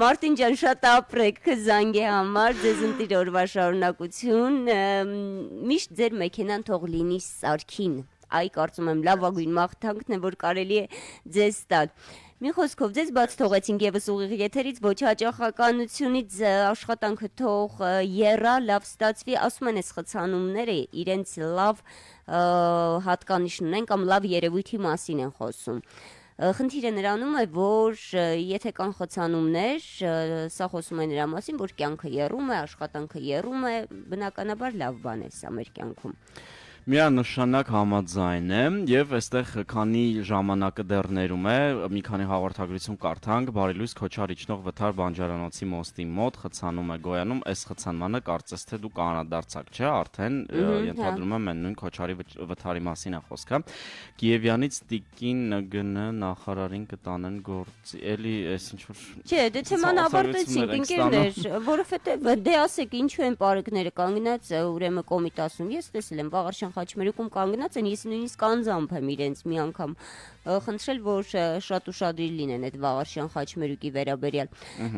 Մարտին ջան, շատ ապրեք զանգի համար, ձեզ ընտիր օրվա շարունակություն, միշտ ձեր մեքենան թող լինի սարքին, այ կարծում եմ լավագույն մաղթանքն է, որ կարելի է ձեզ տալ։ Մի խոսքով ձեզ բաց թողեցինք եւս ուղիղ եթերից, ոչ հաճախականությունից աշխատանքը թող եռա, լավ ստացվի, ասում են այս խցանումները իրենց լավ հատկանիշն ունեն կամ լավ երևույթի մասին են խոսում։ Խնդիրը նրանում է, որ եթե կան խցանումներ, սա խոսում է նրա մասին, որ կյանքը եռում է, աշխատանքը եռում է, բնականաբար լավ բան է սա մեր կյանքում։ Միանշանակ համաձայն եմ եւ այստեղ քանի ժամանակը դեռ ներում է մի քանի հաղորդագրություն կարդանք բարելույս Քոչար իջնող Վթար Բանջարանոցի մոստի մոտ խցանում է գոյանում այս խցանմանը կարծես թե դուք կանադարձակ չէ արդեն ենթադրում եմ նույն Քոչարի Վթարի մասին է խոսքը Կիևյանից Տիկին ՆԳՆ նախարարին կտանեն գործի էլի այս ինչ որ չէ դե թեման ավարտեցինք ընկերներ որովհետեւ դե ասեք ինչու են բարեկները կանգնած ուրեմն կոմիտասում ես տեսել եմ Վաղարշան Խաչմերուկում կանգնած են, ես նույնիսկ անձամբ եմ իրենց մի անգամ խնդրել, որ շատ ուշադրիր լինեն այդ Վաղարշյան Խաչմերուկի վերաբերյալ։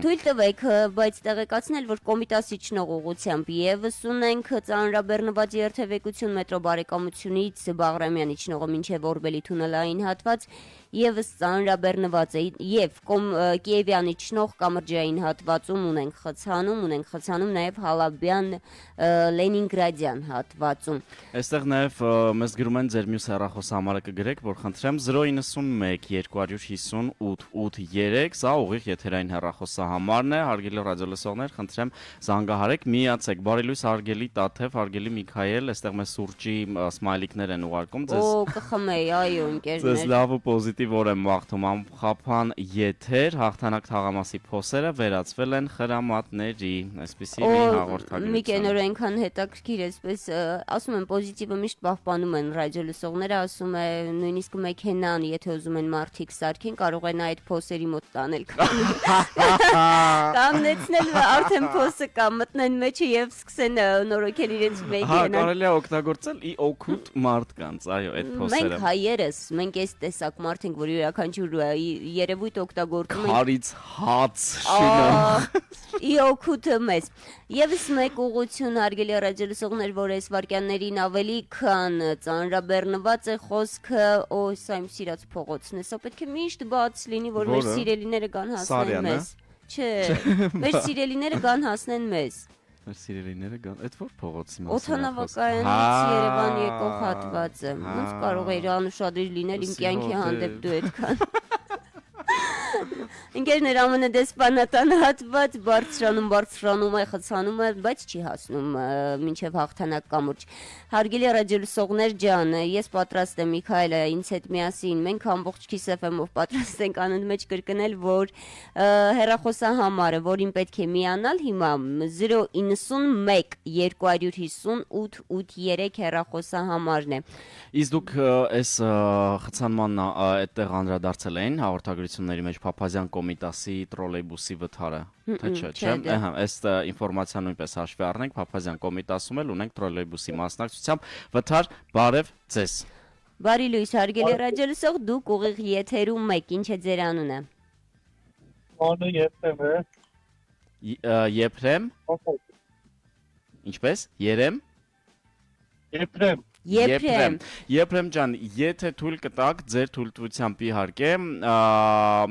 Թույլ տվեք, բայց տեղեկացնել, որ Կոմիտասի իջնող ուղղությամբ եւս ունենք ծանրաբեռնված երթևեկություն մետրո բարեկամությունից Բաղրամյան իջնողը մինչև Օրբելի թունելային հատված եւս ծանրաբեռնված է եւ Կիևյան իջնող կամրջային հատվածում ունենք խցանում նաեւ Հալաբյան Լենինգրադյան հատվածում։ Այստեղ նաեւ մեզ գրում են ձեր մյուս հեռախոսահամարը կգրեք, որ խնդրեմ 091 258 883, սա ուղիղ եթերային հեռախոսահամարն է, հարգելի ռադիոլսողներ, խնդրեմ զանգահարեք, միացեք, բարելույս հարգելի Տաթև, հարգելի Միքայել, այստեղ մեզ սուրճի սմայլիկներ են ուղարկում, ձեզ։ Օ, կխմեի, այո, ընկերներ։ Ձեզ լավ ու պոզիտիվ օր եմ մաղթում, անխափան եթեր, հաղթանակ թաղամասի փոսերը վերածվել են խրամատների, այսպեսի մի հաղորդագրություն։ Մի կենոր այնքան հետաքրքիր, այսպես ասում են պոզիտիվը միշտ պահպանում են ռադիոլսողները, ասում է նույնիսկ մեքենան, եթե ուզում են մարդիկ սարքեն, կարող են այդ փոսերի մոտ տանել։ Կանգնեցնել արդեն փոսը կամ մտնեն մեջը եւ սկսեն նորոգել իրենց մեքենան։ Հա, կարելի է օգտագործել ի օգուտ մարդկանց, այո, այդ փոսերը։ Մենք հայերս, մենք այս տեսակ մարդ ենք, որ յուրաքանչյուր երևույթ օգտագործում ենք։ Քարից հաց շինող։ Ի օգուտը մեզ։ Եվս մեկ ուղղություն հարգելի ռադիոլսողներ, որ այս վարքյաններին ավելի քան ծանրաբեռնված է խոսքը, սա իմ սիրած փողոցն է, սա պետք է միշտ բաց լինի, որ մեր սիրելիները կան հասնեն մեզ։ Չէ, մեր սիրելիները կան հասնեն մեզ։ Մեր սիրելիները կան, այդ որ փողոցի մասին։ Օդանավակայանից Երևան եկող հատվածը։ Ոնց կարող է անուշադրիր լինել իմ կյանքի հանդեպ դու այդքան։ Ընկերներ ամենը դեսպանատան հատված բարձրանում է, խցանում է, բայց չի հասնում մինչև հաղթանակ կամուրջ։ Հարգելի ռադիոլսողներ ջան, ես պատրաստ եմ Միքայելը ինձ հետ միասին, մենք ամբողջ Kiss FM-ով պատրաստ ենք անընդմեջ կրկնել, որ հեռախոսահամարը, որին պետք է միանալ հիմա 091 258 883 հեռախոսահամարն է։ Իսկ դուք այս խցանման այդտեղ անդրադարձել էին հաղորդագրությունների մեջ Փափազյան Կոմիտասի տրոլեյբուսի վթարը, թե չէ, ահա, այս ինֆորմացիան նույնպես հաշվի առնենք, Փափազյան Կոմիտասում էլ ունենք տրոլեյբուսի մասնակցությամբ վթար, բարև ձեզ։ Բարի լույս, հարգելի ռադիոլսող, դուք ուղիղ եթերում եք, ինչ է ձեր անունը։ Անունը Եփրեմ է։ Եփրեմ։ Ինչպես։ Երեմ։ Եփրեմ։ Եփրեմ ջան, եթե թույլ կտաք ձեր թույլտվությամբ իհարկե,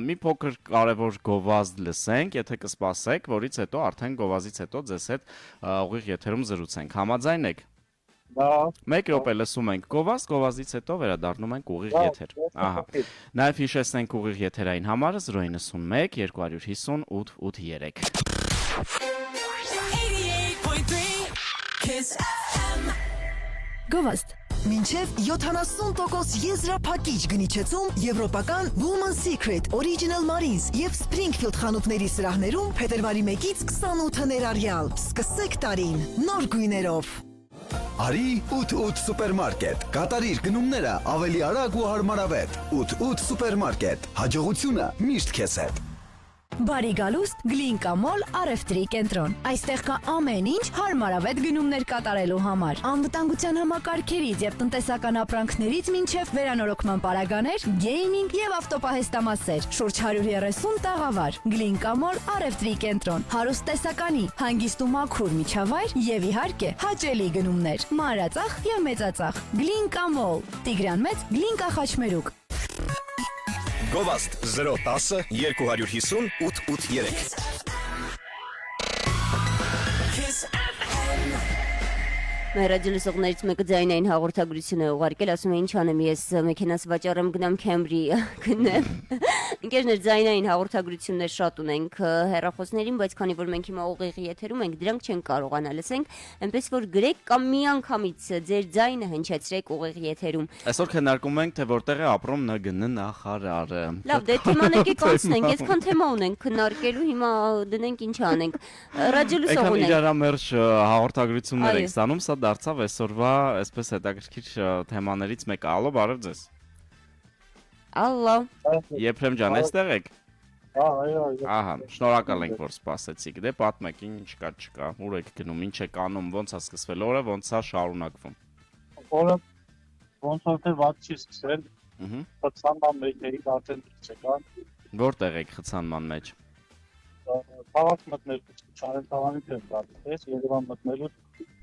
մի փոքր կարևոր գովազդ լսենք, եթե կսպասեք, որից հետո արդեն գովազդից հետո ձեզ հետ ուղիղ եթերում զրուցենք։ Համաձայն եք։ Լավ։ 1 րոպե լսում ենք գովազդից հետո վերադառնում ենք ուղիղ եթեր։ Ահա։ Նաև հիշեցնենք ուղիղ եթերային համարը 091 258 883։ Գովազդ մինչև 70% եզրափակիչ գնիչեցում եվրոպական Woman Secret, Original Marines և Springfield խանութների սրահներում փետրվարի 1-ից 28-ը ներառյալ։ Սկսեք տարին նոր գույներով։ Արի 88 սուպերմարկետ։ Կատարիր գնումները ավելի արագ ու հարմարավետ։ 88 սուպերմարկետ։ Հաջողությունը միշտ քեզ հետ։ Բարի գալուստ Գլինկամոլ առևտրի կենտրոն։ Այստեղ կա ամեն ինչ հարմարավետ գնումներ կատարելու համար։ Անվտանգության համակարգերից եւ տնտեսական ապրանքներից մինչեւ վերանորոգման պարագաներ, գեյմինգ եւ ավտոպահեստամասեր։ Շուրջ 130 տաղավար։ Գլինկամոլ առևտրի կենտրոն։ Հարուստ տեսականի, հանգիստ ու մաքուր միջավայր եւ իհարկե հաճելի գնումներ։ Մանրածախ եւ մեծածախ։ Գլինկամոլ։ Տիգրան Մեծ, Գլինկա Խաչմերուկ։ Գովաստ 010 250 883 Մերաջլսողներից մեկը ձայնային հաղորդագրություն է ուղարկել, ասում է ինչ անեմ ես մեքենաս վաճառեմ գնամ Քեմբրի գնեմ։ Ընկերներ ձայնային հաղորդագրություններ շատ ունենք հեռախոսներին, բայց քանի որ մենք հիմա ուղիղ եթերում ենք, դրանք չեն կարողանա լսենք, այնպես որ գրեք կամ միանգամից ձեր ձայնը հնչեցրեք ուղիղ եթերում։ Այսօր քննարկում ենք, թե որտեղ է ապրում ՆԳՆ նախարարը։ Լավ, դե թեման եկեք անցնենք, այսքան թեմա ունենք քննարկելու, հիմա դնենք ինչ անենք։ Ռադիոլուսող ունենք։ Եկան իրարամերժ հաղորդագրություններ ենք ստանում, սա դարձավ այսօրվա այսպես հետաքրքիր թեմաներից մեկը։ Ալո, բարև ձեզ։ Ալո։ Եփրեմ ջան, այստեղ եք։ Այո։ Ահա, շնորհակալ ենք, որ սպասեցիք։ Դե պատմեք, ինչ կա, չկա, ուր եք գնում, ինչ եք անում, ոնց է սկսվել օրը, ոնց է շարունակվում։ Օրը ոնց որ թե ված չի սկսել։ Խցանման մեջ էի արդեն չեկան։ Որտեղ եք խցանման մեջ։ Քաղաք մտնելու Չարենցավանի դեմ դարձես, Երևան մտնելու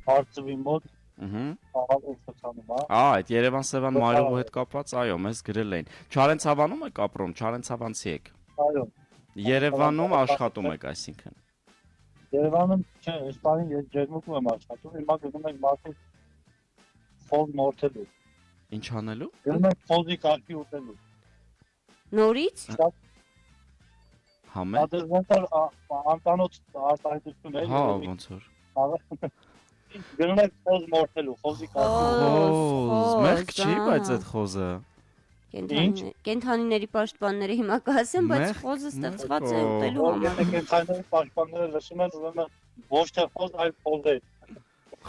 Արծվի մոտ։ Քաղաքում խցանում է։ Այդ Երևան-Սևան Մարիովու հետ կապված, այո, մեզ գրել էին։ Չարենցավանում եք ապրում, Չարենցավանցի եք։ Այո։ Երևանում աշխատում եք, այսինքն։ Երևանում չէ, այս բանին ես ջերմուկում եմ աշխատում, հիմա գնում ենք մարդու խոզ մորթելու։ Ինչ անելու։ Գնում ենք խոզի կարգի ուտելու։ Նորից։ Համե։ Ոնց որ անտանոց արտահայտություն է։ Հա, ոնց որ։ Գնում ենք խոզ մորթելու, խոզի կարգի։ Խոզ, մեղք չի, բայց այդ խոզը։ Կենթանիների պաշտպանները հիմա կասեն, բայց խոզը ստեղծված է ուտելու համար։ Կենթանիների պաշտպանները լսում են, ուրեմն ոչ թե խոզ, այլ խոզ է։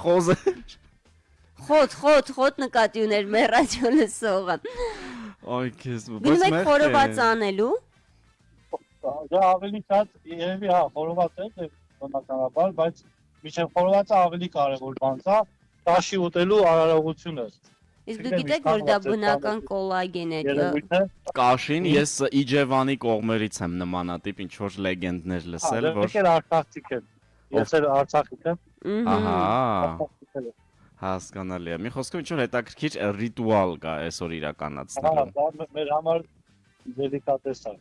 Խոզը։ Խոտ նկատի ուներ մեր ռադիո լսողը։ Այ քեզ, բայց մեղք է։ Խորոված անելու։ Դա ավելի շատ երևի հա, խորոված է, բնականաբար, բայց միջև խորովածը ավելի կարևոր բան է, տաշի ուտելու արարողությունը։ Իսկ դու գիտեք, որ դա բնական կոլագեն է։ Կաշին ես Իջևանի կողմերից եմ նմանատիպ ինչ որ լեգենդներ լսել, որ Եկել Արցախցիք եմ։ Ես էլ Արցախից եմ։ Ահա։ Հասկանալի է։ Մի խոսքով ինչ որ հետաքրքիր ռիտուալ կա այսօր իրականացնելու։ Հա, դա մեր համար դելիկատես է։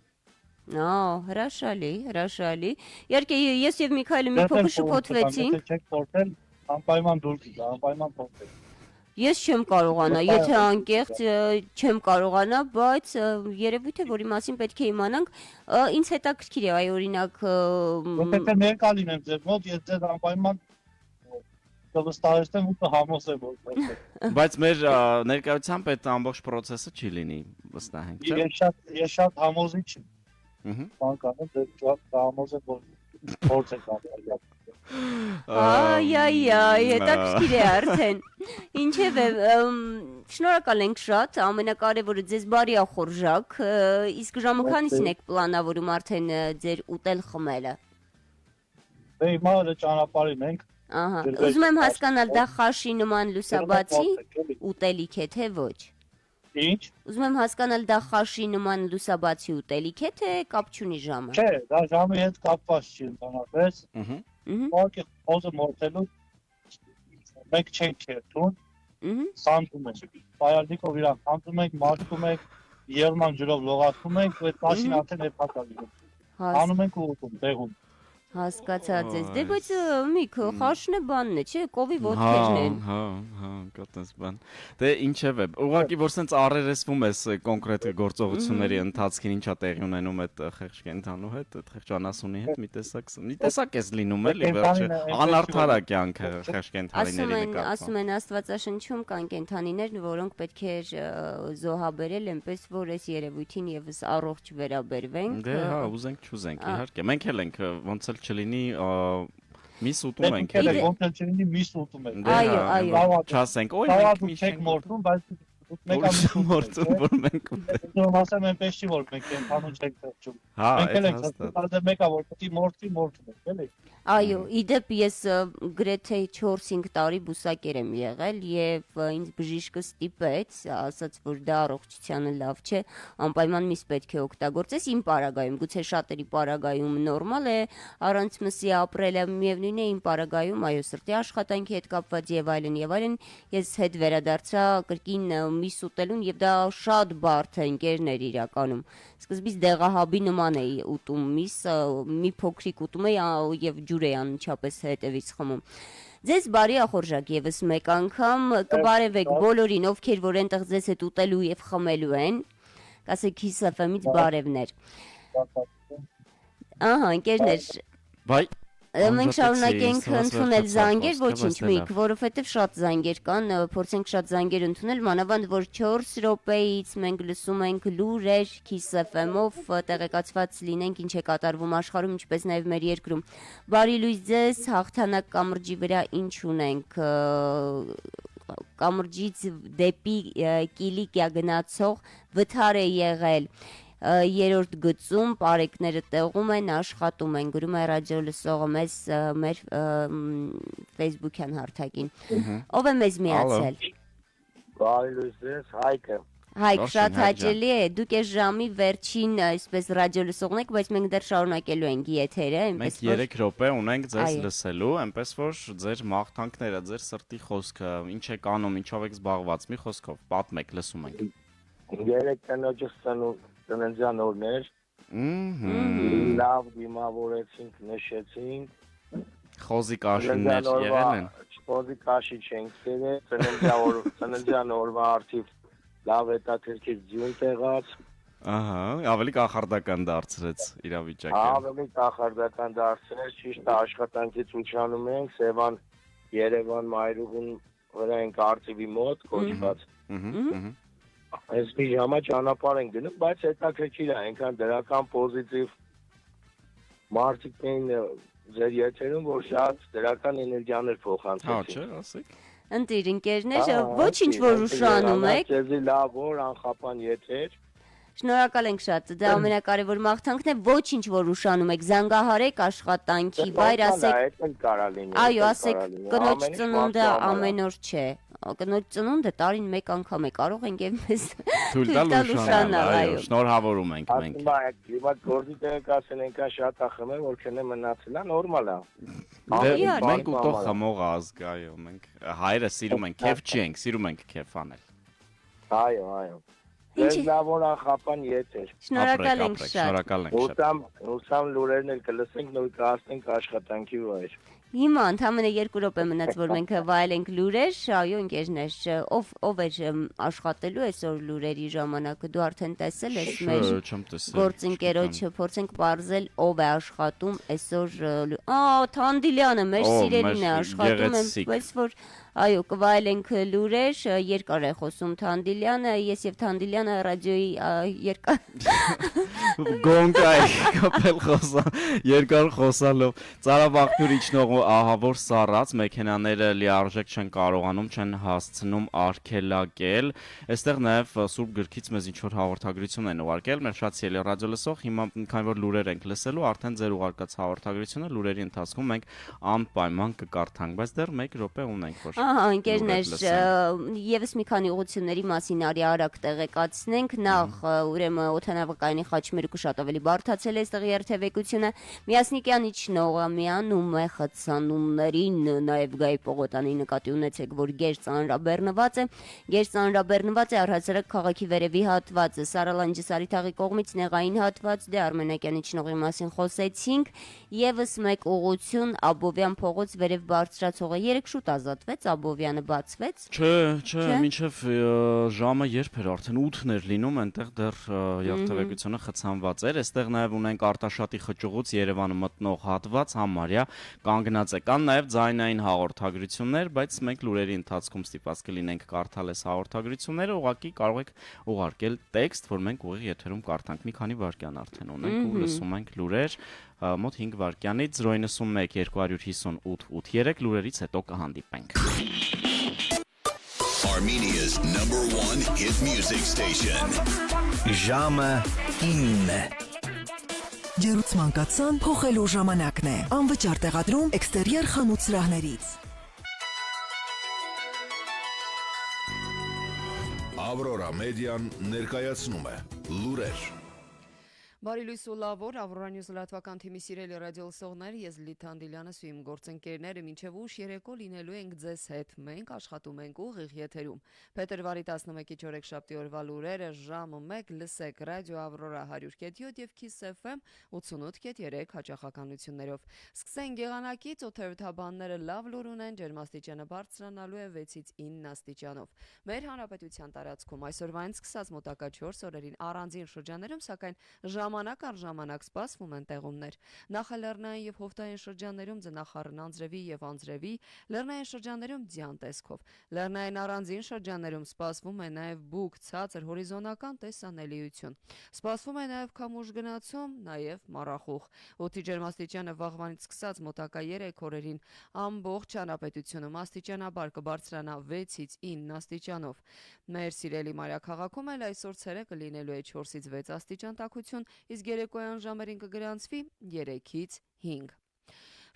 Հրաշալի։ Իհարկե ես եւ Միքայելը մի փոքր շփոթվեցինք։ Չեք թորտել, անպայման դուրս գա, անպայման թորտել։ Ես չեմ կարողանա, եթե անկեղծ չեմ կարողանա, բայց երևույթ է, որի մասին պետք է իմանանք, ինձ հետաքրքիր է, այ օրինակ Եթե ներկա լինեմ ձեզ մոտ, ես ձեզ անպայման կվստահեցնեմ ու կհամոզեմ որ։ Բայց մեր ներկայությամբ այդ ամբողջ process-ը չի լինի, վստահ ենք, չէ։ Ես շատ համոզիչ եմ։ Բանկանեմ ձեզ կհամոզեմ որ փորձ եք անել։ հետաքրքիր է արդեն։ Ինչևէ, շնորհակալ ենք շատ, ամենակարևորը ձեզ բարի ախորժակ, իսկ ժամը քանիսին եք պլանավորում արդեն ձեր ուտել խմելը։ Դե հիմա ճանապարհին ենք։ Ահա, ուզում եմ հասկանալ, դա խաշի նման լուսաբացի ուտելիք է, թե ոչ։ Ինչ։ Ուզում եմ հասկանալ, դա խաշի նման լուսաբացի ուտելիք է, թե կապ չունի ժամը։ Չէ, դա ժամի հետ կապված չի ընդհանրապես։ Ուղղակի խոզը մորթելու մենք չենք քերթում, սանտում ենք։ Պայարդիկով իրան սանտում ենք, մաշկում ենք, եղման ջրով լողացնում ենք, այդ մաշին արդեն եփակա լինում։ Անում ենք ու ուտում տեղում։ Հասկացած ես։ Դե բայց Միք, խաշն է բանն է, չէ՞, կովի ոտքերն են։ Հա, կտես բան։ Դե ինչև է, ուղղակի որ սենց առերեսվում ես կոնկրետ գործողությունների ընթացքին ինչա տեղի ունենում այդ խեղճ կենթանու հետ, այդ խեղճ անասունի հետ, մի տեսակ էս լինում էլի վերջը, անարդար է կյանքը խեղճ կենթանիների նկատմամբ։ Ասում են Աստվածաշնչում կան կենթանիներ, որոնք պետք է զոհաբերել, այնպես որ այս երևույթին եւս առողջ վերաբերվենք։ Դե հա, ուզենք չուզենք, իհարկե։ Մենք էլ ենք ոնց չլինի Միս ուտում ենք։ Կոնտենտի միս ուտում ենք։ Այո։ Չասենք, օй մենք միս չենք մորթում, բայց մորթում որ մենք ուտենք։ Դու ասեմ այնպես չի որ մենք ընդհանուր չենք ծրճում։ Հա, մենք էլ ենք ասում, մեկը որ պիտի մորթում ենք, էլի։ Այո, իդեպ ես գրեթե 4-5 տարի բուսակեր եմ եղել եւ ինձ բժիշկը ստիպեց, ասաց որ դա առողջությանը լավ չէ, անպայման միս պետք է օգտագործես իմ պարագայում, գուցե շատերի պարագայում նորմալ է առանց մսի ապրելը, միևնույն է իմ պարագայում, այո, սրտի աշխատանքի հետ կապված եւ այլն, ես հետ վերադարձա կրկին միս ուտելուն եւ դա շատ բարդ է ընկերներ իրականում։ Սկզբից դեղահաբի նման էի ուտում միս, մի փոքրիկ ուտում էի եւ ջուր էի անմիջապես հետևից խմում։ Ձեզ բարի ախորժակ եւս մեկ անգամ կբարևեք բոլորին, ովքեր որ այնտեղ ձեզ հետ ուտելու եւ խմելու են, կասեք Kiss FM-ից բարևներ։ Ահա, ընկերներ։ Բայ Մենք շարունակենք ընդունել զանգեր, ոչինչ միք, որովհետև շատ զանգեր կան, փորձենք շատ զանգեր ընդունել, մանավանդ որ 4 րոպեից մենք լսում ենք լուրեր Kiss FM-ով, տեղեկացված լինենք ինչ է կատարվում աշխարհում, ինչպես նաև մեր երկրում։ Բարի լույս ձեզ, հաղթանակ կամրջի վրա ինչ ունենք, կամրջից դեպի Կիլիկիա գնացող վթար է եղել։ Երրորդ գծում պարեկները տեղում են, աշխատում են, գրում է ռադիո լսողը մեզ մեր Facebook-յան հարթակին։ Ով է մեզ միացել։ Բարի լույս ձեզ, Հայկը։ Հայկ, շատ հաճելի է, դուք այս ժամի վերջին այսպես ռադիո լսողն եք, բայց մենք դեռ շարունակելու ենք եթերը, այնպես որ մենք 3 րոպե ունենք ձեզ լսելու, այնպես որ ձեր մաղթանքները, ձեր սրտի խոսքը, ինչ եք անում, ինչով եք զբաղված, մի խոսքով պատմեք, լսում ենք։ Երեք տնոջս ծննդյան օրներ, լավ դիմավորեցինք, նշեցինք, խոզի կաշիներ եղել են։ Խոզի կաշի չենք սիրել, ծննդյան օրվա արդիվ լավ հետաքրքիր ձյուն տեղաց։ Ահա, ավելի կախարդական դարձրեց իրավիճակը։ Ավելի կախարդական դարձրեց, ճիշտ է, աշխատանքից ուշանում ենք, Սևան Երևան Մայրուղուն վրա ենք արծիվի մոտ կոչված։ Այսպիսի ժամա ճանապարհ ենք գնում, բայց հետաքրքիր է, այնքան դրական պոզիտիվ մարդիկ են ձեր եթերում, որ շատ դրական էներգիաներ փոխանցեցին։ Հա, չէ, ասեք։ Ընտիր ընկերներ, ոչինչ որ ուշանում եք։ Ձեզի լավ օր, անխափան եթեր։ Շնորհակալ ենք շատ, դա ամենակարևոր մաղթանքն է, ոչինչ որ ուշանում եք, զանգահարեք աշխատանքի վայր, ասեք։ Այո, ասեք, կնոջ ծնունդը ամեն օր չէ։ Կնոջ ծնունդը տարին մեկ անգամ է, կարող ենք եւ մեզ թույլ տալ ուշանալ, այո, շնորհավորում ենք մենք։ Հիմա գործի տեղը կասեն այնքան շատ ախմ է, որ քնե մնացել է, նորմալ է։ Մենք ուտող խմող ազգ, այո, մենք հայրը սիրում ենք, քեֆ չենք, սիրում ենք քեֆ անել։ Այո, այո։ Ձեզ լավ օր անխափան եթեր։ Շնորհակալ ենք շատ։ Շնորհակալ ենք շատ։ Ուսամ լուրերն էլ կլսենք, նոր կհասնենք աշխատանքի վայր։ Հիմա ընդամենը 2 րոպե մնաց, որ մենք վայելենք լուրեր, այո ընկերներ, ով էր աշխատելու այսօր լուրերի ժամանակը, դու արդեն տեսել ես մեր գործընկերոջը, փորձենք պարզել ով է աշխատում այսօր, Թանդիլյանը, մեր սիրելին է աշխատում, այնպես որ այո, կվայելենք լուրեր, երկար է խոսում Թանդիլյանը, ես եւ Թանդիլյանը ռադիոյի երկար գոնկայ կապել խոսա, երկար խոսալով, ծարավաղբյուր իջնող ահավոր սառած մեքենաները լիարժեք չեն կարողանում, չեն հասցնում արգելակել, այստեղ նաև Սուրբ գրքից մեզ ինչ-որ հաղորդագրություն են ուղարկել, մեր շատ սիրելի ռադիո լսող, հիմա քանի որ լուրեր ենք լսելու, արդեն ձեր ուղարկած հաղորդագրությունը լուրերի ընթացքում մենք անպայման կկարդանք, բայց դեռ 1 րոպե ունենք, որ Ահա, ընկերներ, եւս մի քանի ուղղությունների մասին արի արագ տեղեկացնենք, նախ ուրեմն օդանավակայանի խաչմերուկը շատ ավելի բարդացել է այստեղ երթևեկությունը, Միասնիկյան իջնողը միանում է խցանումներին, նաև Գայի Պողոտանի նկատի ունեցեք, որ գերծանրաբեռնված է առհասարակ քաղաքի վերևի հատվածը, Սարալանջի Սարիթաղի կողմից Նեղային հատված, դե Արմենակյան իջնողի մասին խոսեցինք, եւս մեկ ուղղություն Աբովյան փողոց վերև բարձրացողը 3 շուտ ազատվեց, Աբովյանը բացվեց։ Չէ, մինչև ժամը երբ էր արդեն 8-ն էր լինում, այնտեղ դեռ երթևեկությունը խցանված էր, այստեղ նաև ունենք Արտաշատի խճուղուց Երևանը մտնող հատված, համարյա կանգնած մենած է, կան նաև ձայնային հաղորդագրություններ, բայց մենք լուրերի ընթացքում ստիպված կլինենք կարդալ այս հաղորդագրությունները, ուղղակի կարող եք ուղարկել տեքստ, որ մենք ուղիղ եթերում կարդանք։ Մի քանի վայրկյան արդեն ունենք ու լսում ենք լուրեր մոտ 5 վայրկյանից 091 258 83 լուրերից հետո կհանդիպենք։ Armenia's #1 hit music station. Ժամը 9 Ջերուցման կացան փոխելու ժամանակն է։ Անվճար տեղադրում էքստերիեր խանութ սրահներից։ Ավրորա մեդիան ներկայացնում է լուրեր։ Բարի լույս ու լավոր, Ավրորա Նյուզ լրատվական թիմի սիրելի ռադիոլսողներ, ես Լիթան Դիլյանս ու իմ գործընկերները մինչև ուշ երեկո լինելու ենք ձեզ հետ, մենք աշխատում ենք ուղիղ եթերում։ Փետրվարի 11-ի չորեքշաբթի օրվա լուրերը ժամը 1 լսեք ռադիո Ավրորա 100.7 եւ Kiss FM 88.3 հաճախականություններով։ Սկսենք եղանակից, օդերթաբանները լավ լուր ունեն, ջերմաստիճանը բարձրանալու է 6-ից 9 աստիճանով։ Մեր հանրապետության տարածքում այսօրվանից սկսած մոտակա 4 օրերին առանձին շրջաններում, սակայն ժամանակ առ ժամանակ սպասվում են տեղումներ։ Նախալեռնային եւ հովտային շրջաններում ձնախառն անձրևի եւ անձրևի, լեռնային շրջաններում ձյան տեսքով։ Լեռնային առանձին շրջաններում սպասվում է նաեւ բուք, ցածր հորիզոնական տեսանելիություն։ Սպասվում է նաեւ քամուշ գնացում, նաեւ մառախուղ։ Օդի ջերմաստիճանը վաղվանից սկսած մոտակա 3 օրերին ամբողջ հանրապետությունում աստիճանաբար կբարձրանա 6-ից 9 աստիճանով։ Մեր սիրելի մայրաքաղաքում էլ այսօր ցերեկը լինելու է 4-ից 6 աստիճան տաքություն, իսկ երեկոյան ժամերին կգրանցվի 3-ից 5։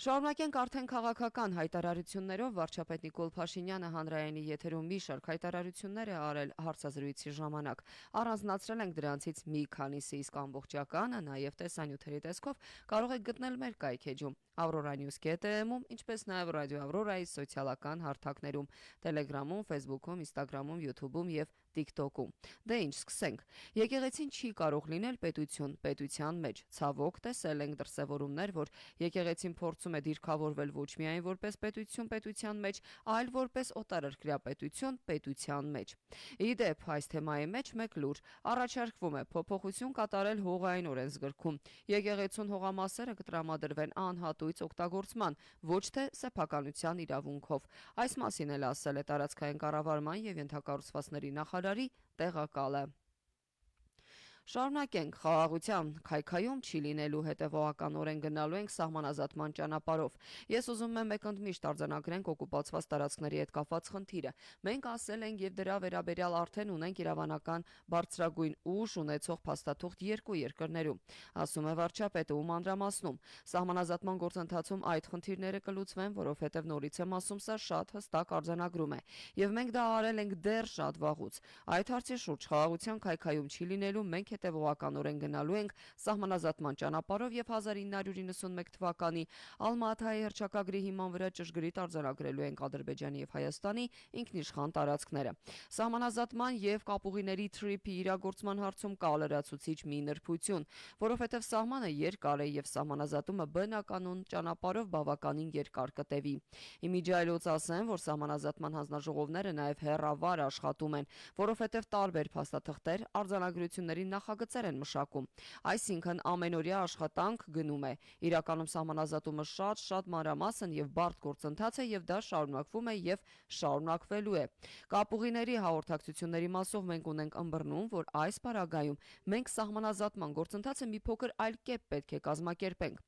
Շարունակենք արդեն քաղաքական հայտարարություններով վարչապետ Նիկոլ Փաշինյանը հանրայինի եթերում մի շարք հայտարարություններ է արել հարցազրույցի ժամանակ։ Առանձնացրել ենք դրանցից մի քանիսը, իսկ ամբողջականը, նաև տեսանյութերի տեսքով կարող եք գտնել մեր կայքեջում avroranews.am-ում, ինչպես նաև ռադիո Ավրորայի սոցիալական հարթակներում, Telegram-ում, Facebook-ում, Instagram-ում, YouTube-ում եւ TikTok-ում։ Դե ինչ, սկսենք։ Եկեղեցին չի կարող լինել պետություն պետության մեջ։ Ցավոք, տեսել ենք դրսևորումներ, որ եկեղեցին փորձում է դիրքավորվել ոչ միայն որպես պետություն պետության մեջ, այլ որպես օտարերկրյա պետություն պետության մեջ։ Իդեպ, այս թեմայի մեջ մեկ լուր առաջարկվում է փոփոխություն կատարել հողային օրենսգրքում։ Եկեղեցուն հողամասերը կտրամադրվեն անհատույց օգտագործման, ոչ թե սեփականության իրավունքով։ Այս մասին էլ ասել է տարածքային կառավարման եւ ենթակառուցվածքների նախարարի տեղակալը։ Շարունակենք խաղաղության քայքայում չի լինելու, հետևողականորեն գնալու ենք սահմանազատման ճանապարհով։ Ես ուզում եմ մեկընդմիշտ արձանագրենք օկուպացված տարածքների հետ կապված խնդիրը։ Մենք ասել ենք եւ դրա վերաբերյալ արդեն ունենք իրավանական բարձրագույն ուժ ունեցող փաստաթուղթ երկու երկրներում, ասում է վարչապետը ու մանրամասնում։ Սահմանազատման գործընթացում այդ խնդիրները կլուծվեն, որովհետեւ նորից եմ ասում, սա շատ հստակ արձանագրում է։ Եւ մենք դա արել ենք դեռ շատ վաղուց։ Այդ հարցի շուրջ խաղաղության քայքայում չի լինելու, մենք հետևողականորեն գնալու ենք սահմանազատման ճանապարհով եւ 1991 թվականի Ալմատայի հռչակագրի հիման վրա ճշգրիտ արձանագրելու ենք Ադրբեջանի եւ Հայաստանի ինքնիշխան տարածքները։ Սահմանազատման եւ կապուղիների թրիփի իրագործման հարցում կա լրացուցիչ մի նրբություն, որովհետեւ սահմանը երկար է եւ սահմանազատումը բնականon ճանապարհով բավականին երկար կտևի։ Իմիջիայլոց ասեմ, որ սահմանազատման հանձնաժողովները նաեւ հեռավար աշխատում են, որովհետեւ տարբեր փաստաթղթեր արձանագրությունների նախագծեր են մշակում։ Այսինքն ամենօրյա աշխատանք գնում է։ Իրականում սահմանազատումը շատ մանրամասն եւ բարդ գործընթաց է եւ դա շարունակվում է եւ շարունակվելու է։ Կապուղիների հաղորդակցությունների մասով մենք ունենք ըմբռնում, որ այս պարագայում մենք սահմանազատման գործընթացը մի փոքր այլ կերպ պետք է կազմակերպենք։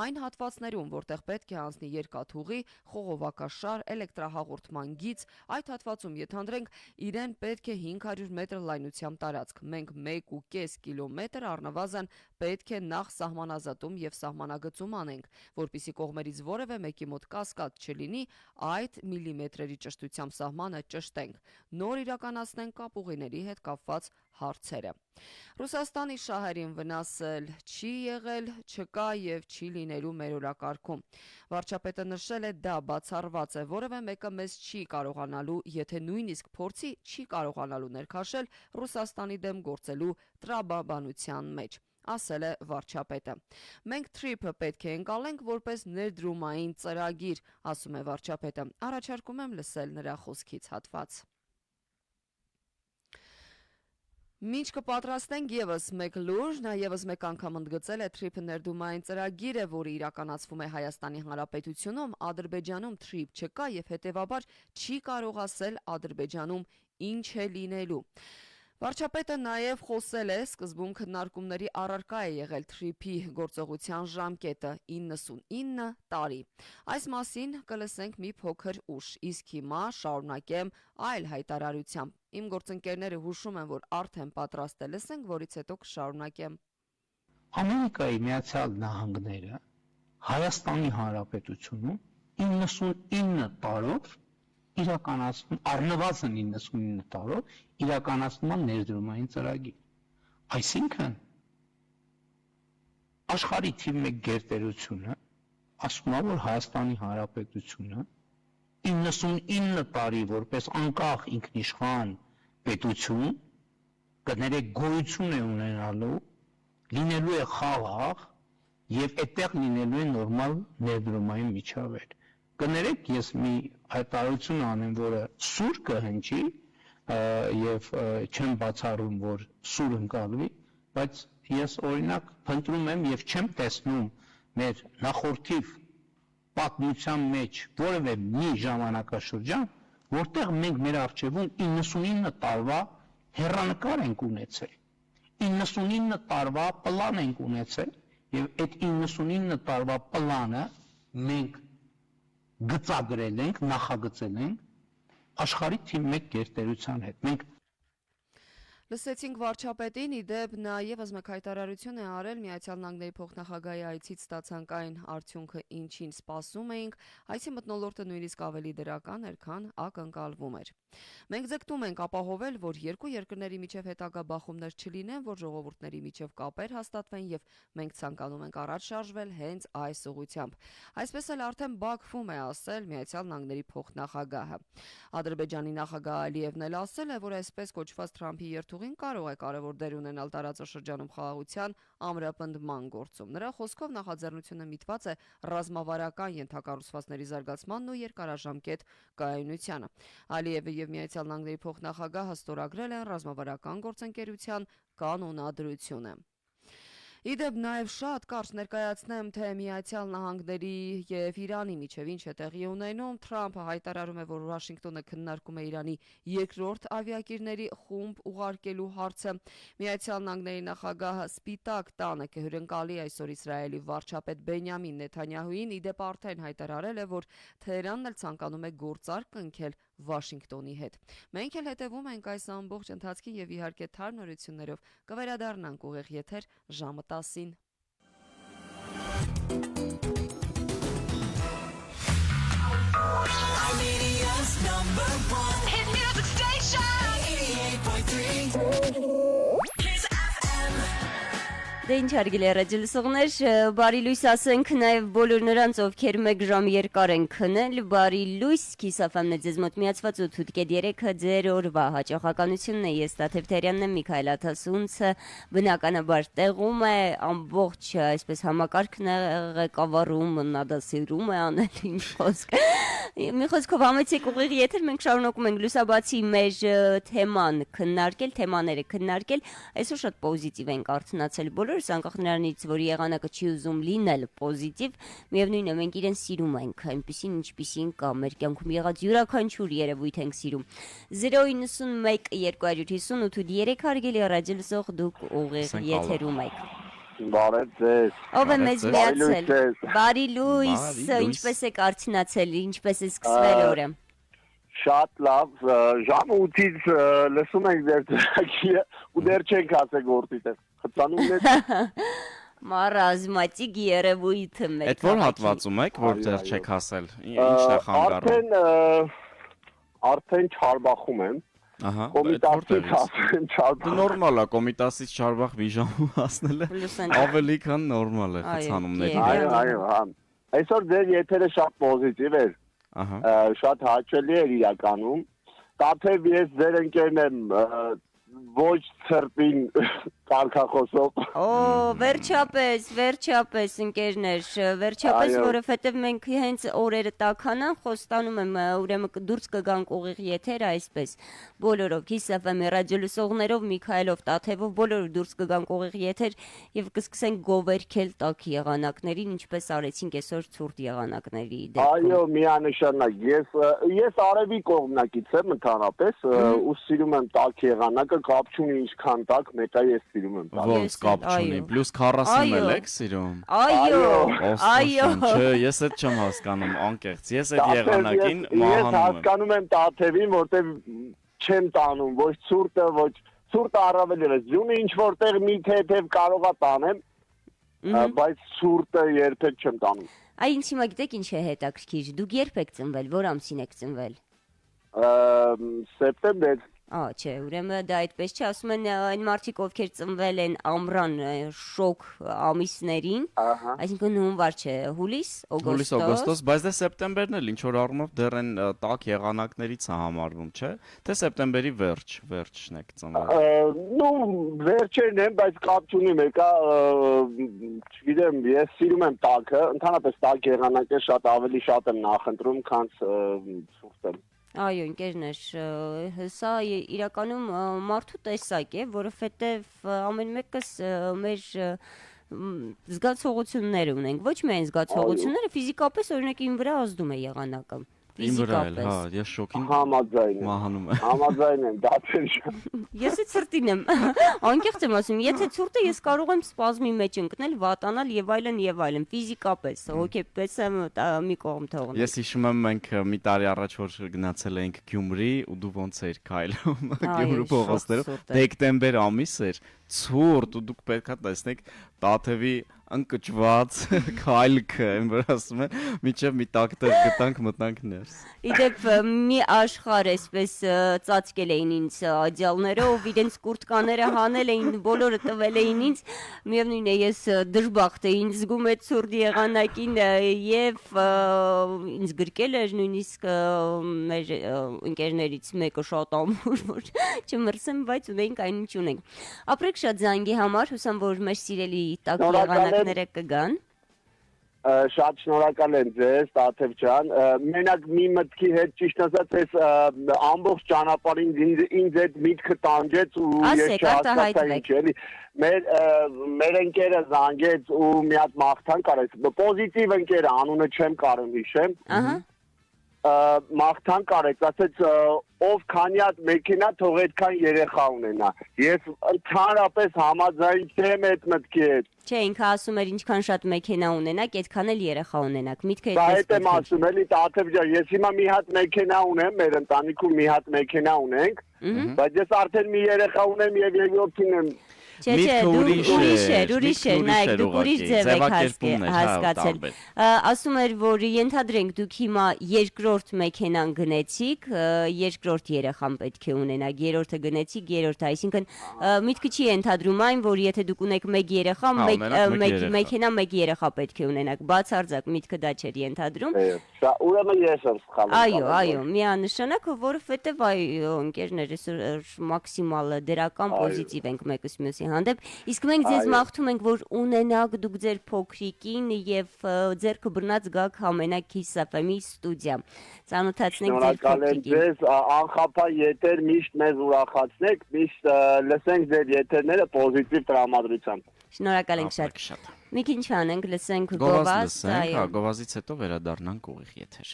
Այն հատվածներում, որտեղ պետք է անցնի երկաթուղի, խողովակաշար, էլեկտրահաղորդման գիծ, այդ հատվածում ենթադրենք իրեն պետք է 500 մետր լայնությամբ տարածք։ Մենք 1.5 կիլոմետր առնվազն պետք է նախ սահմանազատում եւ սահմանագծում անենք, որպիսի կողմերից որևէ մեկի մոտ կասկած չլինի, այդ միլիմետրերի ճշտությամբ սահմանը ճշտենք։ Նոր իրականացնենք կապուղիների հետ կապված հարցերը։ Ռուսաստանի շահերին վնասել չի եղել, չկա եւ չի լինելու մեր օրակարգում։ Վարչապետը նշել է, դա բացառված է, որևէ մեկը մեզ չի կարողանալու, եթե նույնիսկ փորձի, չի կարողանալու ներքաշել Ռուսաստանի դեմ գործելու տրամաբանության մեջ, ասել է վարչապետը։ Մենք թրիփը պետք է ընկալենք որպես ներդրումային ծրագիր, ասում է վարչապետը։ Առաջարկում եմ լսել նրա խոսքից հատված։ Մինչ կպատրաստենք եւս մեկ լուր, նա եւս մեկ անգամ ընդգծել է թրիփը ներդումային ծրագիրը, որը իրականացվում է Հայաստանի Հանրապետությունում, Ադրբեջանում թրիփ չկա եւ հետեւաբար չի կարող ասել Ադրբեջանում ինչ է լինելու։ Վարչապետը նաև խոսել է, սկզբում քննարկումների առարկա է եղել թրիփի գործողության ժամկետը 99 տարի։ Այս մասին կլսենք մի փոքր ուշ, իսկ հիմա շարունակեմ այլ հայտարարությամբ։ Իմ գործընկերները հուշում են, որ արդեն պատրաստ է, լսենք, որից հետո կշարունակեմ։ Ամերիկայի Միացյալ Նահանգները Հայաստանի Հանրապետությունում 99 տարով իրականացնում առնվազն 99 տարով իրականացնում են ներդրումային ծրագիր։ Այսինքն աշխարհի թիվ 1 գերտերությունը ասում է, որ Հայաստանի Հանրապետությունը 99 տարի որպես անկախ ինքնիշխան պետություն կներեք գոյություն է ունենալու, լինելու է խաղաղ եւ այդտեղ լինելու է նորմալ ներդրումային միջավայր։ Կներեք, ես մի հայտարարություն անեմ, որը սուր կհնչի եւ չեմ բացառում, որ սուր ընկալվի, բայց ես օրինակ փնտրում եմ եւ չեմ տեսնում մեր նախորդիվ պատմության մեջ որևէ մի ժամանակաշրջան, որտեղ մենք մեր արժևում 99 տարվա հեռանկար ենք ունեցել, 99 տարվա պլան ենք ունեցել եւ այդ 99 տարվա պլանը մենք գծագրել ենք, նախագծել ենք աշխարհի թիվ 1 գերտերության հետ։ Մենք Լսեցինք վարչապետին, իդեպ նա եւս մեկ հայտարարություն է արել Միացյալ Նահանգների փոխնախագահի այցից ստացանք այն արդյունքը, ինչին սպասում էինք, այսի մթնոլորտը նույնիսկ ավելի դրական էր, քան ակնկալվում էր։ Մենք ձգտում ենք ապահովել, որ երկու երկրների միջև հետագա բախումներ չլինեն, որ ժողովուրդների միջև կապեր հաստատվեն եւ մենք ցանկանում ենք առաջ շարժվել հենց այս ուղղությամբ։ Այսպես էլ արդեն Բաքվում է ասել Միացյալ Նահանգների փոխնախագահը։ Ադրբեջանի նախագահ Ալիևն էլ ասել է, որ այսպես կոչված Թրամփի երթուղին կարող է կարևոր դեր ունենալ տարածաշրջանում խաղաղության ամրապնդման գործում։ Նրա խոսքով նախաձեռնությունը միտված է ռազմավարական ենթակառուցվածքների զարգացմանն ու երկարաժամկետ կայունությանը։ Ալիևը եւ Միացյալ Նահանգների փոխնախագահը ստորագրել են ռազմավարական գործընկերության կանոնադրությունը։ Իդեպ նաև շատ կարճ ներկայացնեմ, թե Միացյալ Նահանգների եւ Իրանի միջև ինչ է տեղի ունենում։ Թրամփը հայտարարում է, որ Վաշինգտոնը քննարկում է Իրանի երկրորդ ավիակիրների խումբ ուղարկելու հարցը։ Միացյալ Նահանգների նախագահը Սպիտակ տանը կհյուրընկալի այսօր Իսրայելի վարչապետ Բենյամին Նեթանյահուին, իդեպ արդեն հայտարարել է, որ Թեհրանն էլ ցանկանում է գործարք կնքել Վաշինգտոնի հետ։ Մենք էլ հետևում ենք այս ամբողջ ընթացքին եւ իհարկե թարմ նորություններով կվերադառնանք ուղիղ եթեր ժամը 10-ին։ Armenia's #1 hit music station 88.3 Դե ինչ հարգելի ռադիոլսողներ, բարի լույս ասենք նաև բոլոր նրանց, ովքեր 1 ժամ երկար են քնել, բարի լույս, Kiss FM-ն է ձեզ մոտ միացված 8.3-ը ձեր օրվա հաջողականությունն է, ես Տաթևթերյանն եմ, Միքայել Աթասունցը բնականաբար տեղում է, ամբողջ այսպես համակարգն է ղեկավարում, նադասիրում է անել, ինչ խոսք։ Մի խոսքով համեցեք ուղիղ եթեր, մենք շարունակում ենք լուսաբացի մեր թեման քննարկել, թեմաները քննարկել, այսօր շատ պոզիտիվ ենք արթնացել բոլորս, անկախ նրանից, որ եղանակը չի ուզում լինել պոզիտիվ, միևնույն է, մենք իրեն սիրում ենք, այնպիսին ինչպիսին կա, մեր կյանքում եղած յուրաքանչյուր երևույթ ենք սիրում։ 091 258 հարգելի ռադիոլսող, դուք ուղիղ եթերում եք։ Բարև ձեզ։ Ով է մեզ միացել։ Բարի լույս, ինչպես եք արթնացել, ինչպես է սկսվել օրը։ Շատ լավ, ժամը 8-ից լսում ենք ձեր ծրագիրը ու դեռ չենք հասել գործից։ Խցանում եք։ Մարազմատիկ երևույթը մեկ։ Այդ որ հատվածում եք, որ դեռ չեք հասել։ Ինչն է խանգարում։ Արդեն Չարբախում եմ։ Կոմիտասից հասել Չարբախ։ Նորմալ է, Կոմիտասից Չարբախ մի ժամ հասնելը ավելի քան նորմալ է խցանումների։ Այո, հա։ Այսօր ձեր եթերը շատ պոզիտիվ էր։ Շատ հաճելի էր իրականում։ Տաթև ես ձեր ընկերն եմ ոչ ցրտին կարգախոսով։ Օ, վերջապես ընկերներ, վերջապես, որովհետև մենք հենց օրերը տաքանան, խոստանում եմ, ուրեմն դուրս կգանք ուղիղ եթեր այսպես, բոլորով, Kiss FM-ի ռադիոլսողներով, Միքայելով, Տաթևով, բոլորով դուրս կգանք ուղիղ եթեր եւ կսկսենք գովերքել տաք եղանակներին, ինչպես արեցինք այսօր ցուրտ եղանակների դեպքում։ Այո, միանշանակ, ես արևի կողմնակից եմ ընդհանրապես, ու սիրում եմ տաք եղանակը, կապ չունի ինչքան տաք, մեկը ես սիրում եմ տաք։ Ոնց կապ չունի, պլյուս 40 եք սիրում։ Այո։ Չէ, ես այդ չեմ հասկանում, անկեղծ։ Ես այդ եղանակին մահանում եմ։ Ես հասկանում եմ Տաթևին, որտեղ չեմ տանում, ոչ ցուրտը, ոչ ցուրտը առավել ևս ձյունը ինչ որտեղ մի թեթև կարողա տանեմ, բայց ցուրտը երբեք չեմ տանում։ Այ ինձ հիմա գիտեք ինչ է հետաքրքիր, դուք երբ եք ծնվել, որ ամսին եք ծնվել։ Սեպտեմբեր։ Չէ, ուրեմն դա այդպես չէ, ասում են այն մարդիկ, ովքեր ծնվել են ամռան շոկ ամիսներին, այսինքն հունվար չէ, հուլիս, օգոստոս, բայց դե սեպտեմբերն էլ ինչ որ առումով դեռ են տաք եղանակներից է համարվում, չէ՞։ Թե սեպտեմբերի վերջն եք ծնվել։ Ну, վերջերն են, բայց կապ չունի, մեկը, չգիտեմ, ես սիրում եմ տաքը, ընդհանրապես տաք եղանակը ավելի շատ եմ նախընտրում, քան ցուրտը։ Այո, ընկերներ, սա իրականում մարդու տեսակ է, որովհետև ամեն մեկս մեր զգացողություններ ունենք, ոչ միայն զգացողությունները, ֆիզիկապես օրինակ իմ վրա ազդում է եղանակը։ Իմ վրա էլ, հա, ես շոկին մահանում եմ։ Համաձայն եմ, դարձել շա։ Ես էլ ցրտին եմ, անկեղծ եմ ասում, եթե ցուրտը ես կարող եմ սպազմի մեջ ընկնել, վատանալ եւ այլն, ֆիզիկապես, հոգեպես եմ մի կողմ թողնել։ Ես հիշում եմ մենք մի տարի առաջ որ գնացել էինք Գյումրի ու դու ոնց էիր քայլում Գյումրու փողոցներով, դեկտեմբեր ամիս էր, ցուրտ ու դուք պետքա տեսնեք Տաթևի ընկճված քայլքը, եմ որ ասում եմ, միջև մի տակտեղ գտանք մտնանք ներս։ Իդեպ մի աշխարհ էսպես ծածկել էին ինձ ադյալներով, իրենց կուրտկաները հանել էին, բոլորը տվել էին ինձ, միևնույն է ես դժբախտ էի, ինձ զգում է ցուրտ եղանակին եւ ինձ գրկել էր նույնիսկ մեր ընկերներից մեկը շատ ամուր, որ չմրսեմ, բայց ունենք այն ինչ ունենք։ Ապրեք շատ զանգի համար, հուսամ որ մեր սիրելի տակ եղանակները կգան։ Շատ շնորհակալ եմ ձեզ, Տաթև ջան։ Մենակ մի մտքի հետ ճիշտ ասած, ես ամբողջ ճանապարհին ինձ այդ միտքը տանջեց ու ես չհասկացա ինչ էլի։ Մեր ընկերը զանգեց ու մի հատ մաղթանք արեց։ Պոզիտիվ ընկերը, անունը չեմ կարող հիշեմ։ Մաղթանք արեց, ասեց ով քանի հատ մեքենա թող այդքան երեխա ունենա։ Ես ընդհանրապես համաձայն չեմ այդ մտքի հետ։ Չէ, ինքը ասում էր ինչքան շատ մեքենա ունենաք, այդքան էլ երեխա ունենաք։ Միտքը այդպես։ Դա եմ ասում, էլի Տաթև ջան, ես հիմա մի հատ մեքենա ունեմ, մեր ընտանիքում մի հատ մեքենա ունենք, բայց ես արդեն մի երեխա ունեմ եւ երկրորդին եմ։ Չէ, ուրիշ է, նայեք, դուք ուրիշ ձև եք հասկացել։ Ասում էր, որ ենթադրենք դուք հիմա երկրորդ մեքենան գնեցիք, երկրորդ երեխան պետք է ունենաք, երրորդը գնեցիք, երրորդը, այսինքն միտքը չի ենթադրում այն, որ եթե դուք ունեք մեկ երեխա, մեքենա մեկ երեխա պետք է ունենաք, բացարձակ միտքը դա չէր ենթադրում։ Ուրեմն ես եմ սխալվում։ Այո, միանշանակ, որովհետև այո, ընկերներ, մաքսիմալ դրական պոզիտիվ ենք մեկս մյուսի հանդեպ, իսկ մենք ձեզ մաղթում ենք, որ ունենաք դուք ձեր փոքրիկին եւ ձերքը բռնած գաք համենակ Kiss FM-ի ստուդիա։ Ծանոթացնենք ձեր փոքրիկին։ Ձեզ անխափան եթեր միշտ մեզ ուրախացնեք, միշտ լսենք ձեր եթերները պոզիտիվ տրամադրությամբ։ Շնորհակալ ենք շատ։ Մի քիչ անենք, լսենք Գովազ, այո։ Գովազից հետո վերադառնանք ուղիղ եթեր։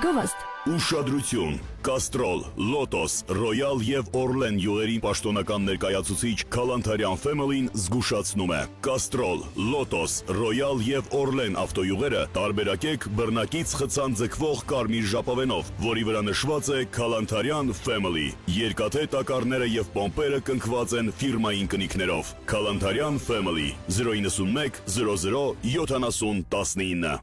Գովաստ Ուշադրություն, Կաստրոլ, Լոտոս, Ռոյալ եւ Օրլեն յուղերի պաշտոնական ներկայացուցիչ Քալանթարյան Family-ն զգուշացնում է. Կաստրոլ, Լոտոս, Ռոյալ եւ Օրլեն ավտոյուղերը տարբերակեք բռնակից խցան ձգվող կարմիր ժապավենով, որի վրա նշված է Քալանթարյան Family։ Երկաթե տակառները եւ պոմպերը կնքված են ֆիրմային կնիքներով։ Քալանթարյան Family 091 00 70 19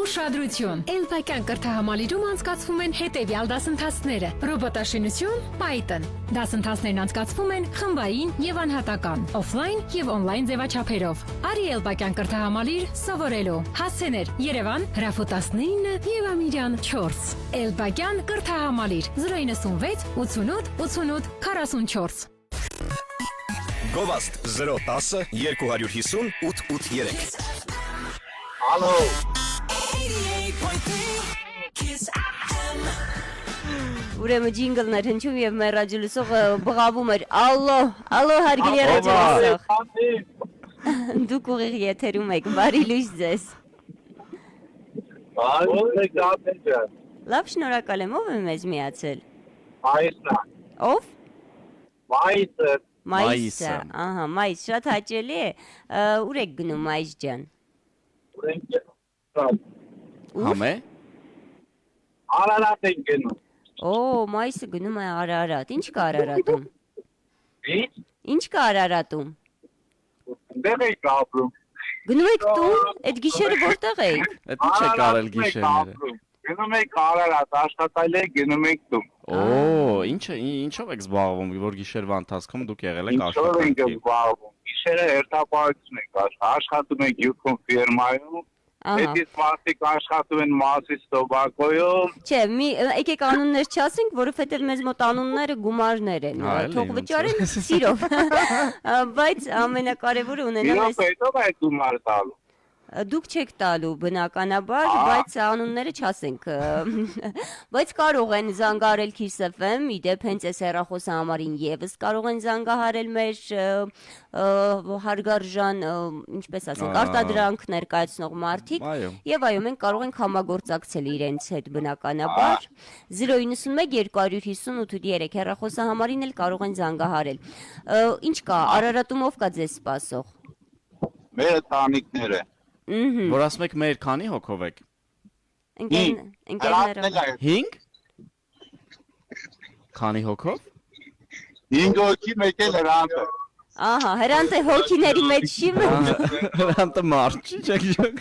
Ուշադրություն։ Էլբակյան կրթահամալիրում անցկացվում են հետևյալ դասընթացները. ռոբոտաշինություն, Python։ Դասընթացներն անցկացվում են խմբային եւ անհատական, օֆլայն եւ օնլայն ձևաչափերով։ Արի Էլբակյան կրթահամալիր սովորելու։ Հասցեներ՝ Երևան, Հրաֆու 19 եւ Ամիրյան 4։ Էլբակյան կրթահամալիր 096 88 88 44։ Գովաստ 010 250 883։ Ալո։ Ուրեմն ջինգլներ հնչում եւ մեր ռադիոլսողը բղավում էր. Ալո, ալո հարգելի ռադիոլսող։ Դուք ուղիղ եթերում եք, բարի լույս ձեզ։ Լավ, շնորհակալ եմ, ով է մեզ միացել։ Մայիսը։ Ով։ Մայիսը։ Մայիսը, ահա, մայիս շատ հաճելի է։ Ուր եք գնում մայիս ջան։ Ուր եք գնում։ Համե։ Արարատ եք գնում։ Օ, մայիսը գնում է Արարատ։ Ինչ կա Արարատում։ Ինչ կա Արարատում։ Դեռ եք ապրում։ Գնում եք տուն, այդ գիշերը որտեղ եք։ Այդ ինչ եք արել գիշերները։ Գնում եք Արարատ, աշխատել եք, գնում եք տուն։ Օ, ինչով եք զբաղվում, որ գիշերվա ընթացքում դուք եղել եք աշխատանքի։ Ինչով եք զբաղվում։ Գիշերը հերթապահություն եք աշխատում եք յուքում ֆիրմայում։ Էդից մարդիկ աշխատում են Մասիս տոբակոյում։ Չէ, եկեք անուններ չասենք, որովհետև մեզ մոտ անունները գումարներ են, թող վճարեն սիրով։ Բայց ամենակարևորը ունենալ է։ Սիրով հետո է գումար տալու։ Դուք չեք տալու բնականաբար, բայց անունները չասենք։ Բայց կարող են զանգահարել Kiss FM, իդեպ հենց այս հեռախոսահամարին եւս կարող են զանգահարել մեր հարգարժան, ինչպես ասենք, արտադրանք ներկայացնող մարդիկ, եւ այո, մենք կարող ենք համագործակցել իրենց հետ բնականաբար։ 091 250 83 հեռախոսահամարին էլ կարող են զանգահարել։ Ինչ կա, Արարատում ով կա ձեզ սպասող։ Մեր տանիքները։ Որ ասում եք մեր քանի հոգով եք։ Ընկերները։ 5։ Քանի հոգով։ 5 հոգի մեկ էլ հրանտ է։ Ահա, հրանտ է հոգիների մեջ չի։ Հրանտը մարդ չի, չեք ջոկ։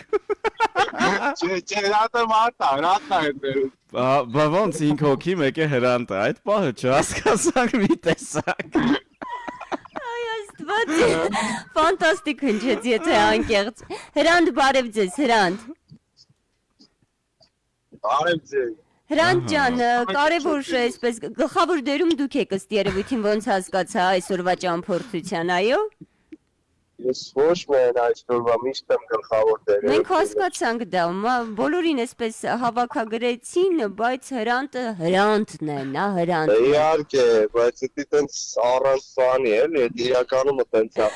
Չէ, հրանտը մարդ է, հրանտն է բերում։ Բա ոնց 5 հոգի մեկ է հրանտը, այդ պահը չհասկացանք մի տեսակ։ Ֆանտաստիկ հնչեց, եթե անկեղծ։ Հրանտ, բարև ձեզ, Հրանտ։ Բարև ձեզ։ Հրանտ ջան, կարևոր այսպես գլխավոր դերում դուք եք ըստ երևույթին ոնց հասկացա այսօրվա ճամփորդության, այո։ Ես ոչ միայն այսօրվա միշտ եմ գլխավոր դերում։ Մենք հասկացանք դա, բոլորին այսպես հավաքագրեցին, բայց Հրանտը Հրանտն է, նա Հրանտն է։ Իհարկե, բայց դա տենց առանց բանի էլի, իրականում տենց է։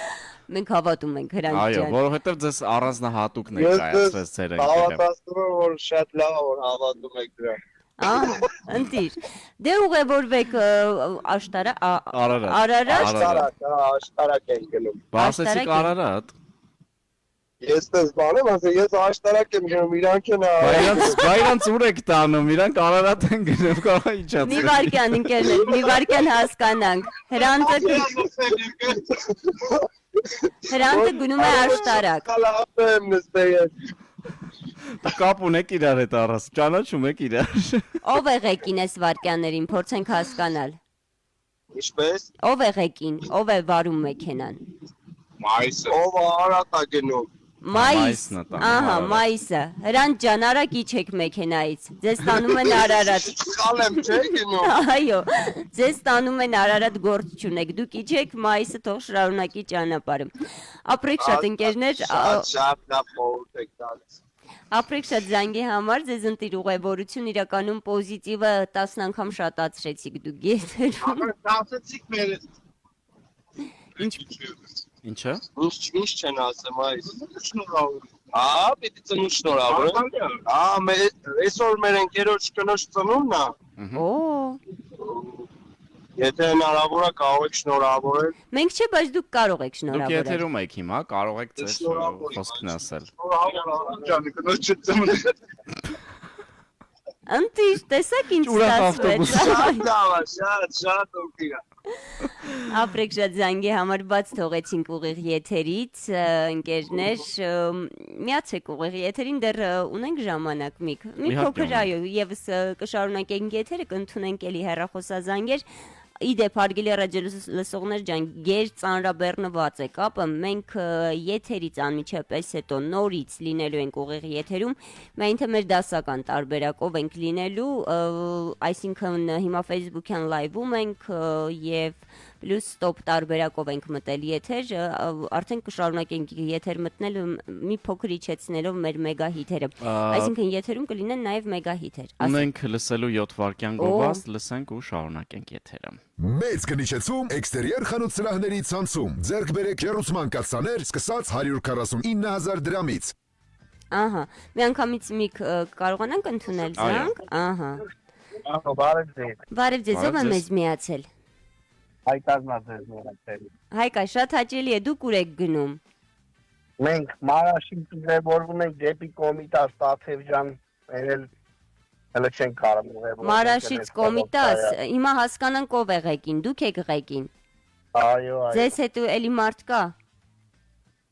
Մենք հավատում ենք Հրանտ ջան։ Այո, որովհետև ձեզ առանձնահատուկ ներկայացրեց ձեր ընկերը։ Հավատացնում եմ, որ շատ լավ է, որ հավատում եք դրան։ Ընտիր։ Դե ուղևորվեք Արարատ։ Աշտարակ ենք գնում։ Բասեցիք Արարատ։ Ես դες բանեմ, ասեմ, ես աշտարակ եմ գնում, իրանք են Բայրանց ուր եք տանում, իրանք Արարատ են գնում, կարող է իջացել։ Մի վարքյան ընկերներ, մի վարքյան հասկանանք։ Հրանտը գնում է աշտարակ։ Լավ եմ նստել։ Կապ ունեք իրար հետ առած, ճանաչում եք իրար։ Ով է ղեկին այս վարքյաններին, փորձենք հասկանալ։ Ինչպես։ Ով է ղեկին, ով է վարում մեքենան։ Մայիսը։ Ով Արարատ է գնում։ Մայիսն, ահա, Մայիսը։ Հրանտ ջան, արագ իջեք մեքենայից։ Ձեզ տանում են Արարատ։ Սխալ եմ, չէ՞ գնում։ Այո, ձեզ տանում են Արարատ, գործ չունեք։ Դուք իջեք, Մայիսը թող շարունակի ճանապարհը։ Ապրեք շատ ընկերներ։ Շատ լավ խորհուրդ եք տալիս։ Ապրեք շատ զանգի համար, ձեզ ընտիր ուղևորություն, իրականում պոզիտիվը 10 անգամ շատացրեցիք դուք եթերում։ Դասեցիք մեր։ Ինչը։ Ինչ չեն ասեմ այս։ Շնորհավոր։ Պիտի ծնունդ շնորհավոր։ Այսօր մեր ընկերոջ կնոջ ծնունդն է։ Օ։ Եթե հնարավոր է կարող եք շնորհավորել։ Մենք չէ, բայց դուք կարող եք շնորհավորել։ Դուք եթերում եք հիմա, կարող եք ձեր խոսքն ասել։ Ջանի կնոջ ծնունդը։ Ընտիր, տեսակ ինչ ստացվեց։ Շատ լավ է, շատ ընտիր է։ Ապրեք շատ զանգի համար բաց թողեցինք ուղիղ եթերից, ընկերներ, միացեք ուղիղ եթերին, դեռ ունենք ժամանակ մի փոքր այո, եւս կշարունակենք եթերը, կընդունենք էլի հեռախոսազանգեր։ Իդեպ հարգելի ռադիոլսողներ ջան, ģեր ծանրաբեռնված է կապը, մենք եթերից անմիջապես հետո նորից լինելու ենք ուղիղ եթերում, մենք թե մեր դասական տարբերակով ենք լինելու, այսինքն հիմա Facebook-յան լայվում ենք եւ պլյուս ստոպ տարբերակով ենք մտել եթեր, արդեն կշարունակենք եթեր մտնել մի փոքր իջեցնելով մեր մեգահիթերը, այսինքն եթերում կլինեն նաեւ մեգահիթեր։ Ունենք լսելու 7 վայրկյան գովազդ, լսենք ու շարունակենք եթերը։ Մեծ գնիչեցում էքստերիեր խանութ սրահների ցանցում։ Ձեռք բերեք հեռուստման կաթսաներ սկսած 149,000 դրամից։ Ահա, մի անգամից մի կարողանանք ընդունել զանգ։ Ահա։ Ահա, բարև ձեզ։ Բարև ձեզ, ով է մեզ միացել։ Հայկազնա ձեզ միացել։ Հայկա, շատ հաճելի է, դուք ուր եք գնում։ Մենք Մարաշից ուղևորվում ենք դեպի Կոմիտաս Տաթևջան, հələ չենք կարող ուղևորվել։ Մարաշից Կոմիտաս, հիմա հասկանանք ով է ղեկին, դուք եք ղեկին։ Այո, այո։ Ձեզ հետ էլի մարդ կա։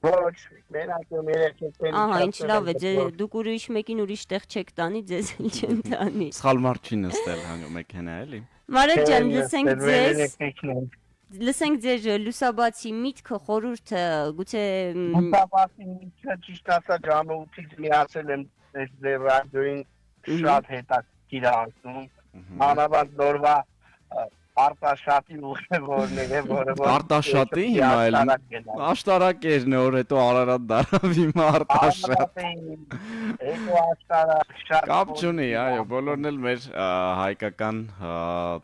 Ոչ, մենակ երեքեք։ Ահա, ինչ լավ է, դուք ուրիշ մեկին ուրիշ տեղ չեք տանի, ձեզ էլ չեն տանի։ Սխալ մարդ չի նստել հանգո մեքենա էլի։ Մարդ ջան, լսենք ձեր լուսաբացի միտքը, խորհուրդը, գուցե լուսաբացի միտքը ճիշտ ասած ժամը 8-ից միացել եմ ձեր ռադիոին շատ հետաքրքիր անցնում, մանավանդ նորվա Արտաշատի ուղևորները, որը Արտաշատի հիմա էլ աշտարակերն է, որ հետո Արարատ դարավ հիմա Արտաշատ։ Հետո աշտարակ շատ կապ չունի, այո, բոլորն էլ մեր հայկական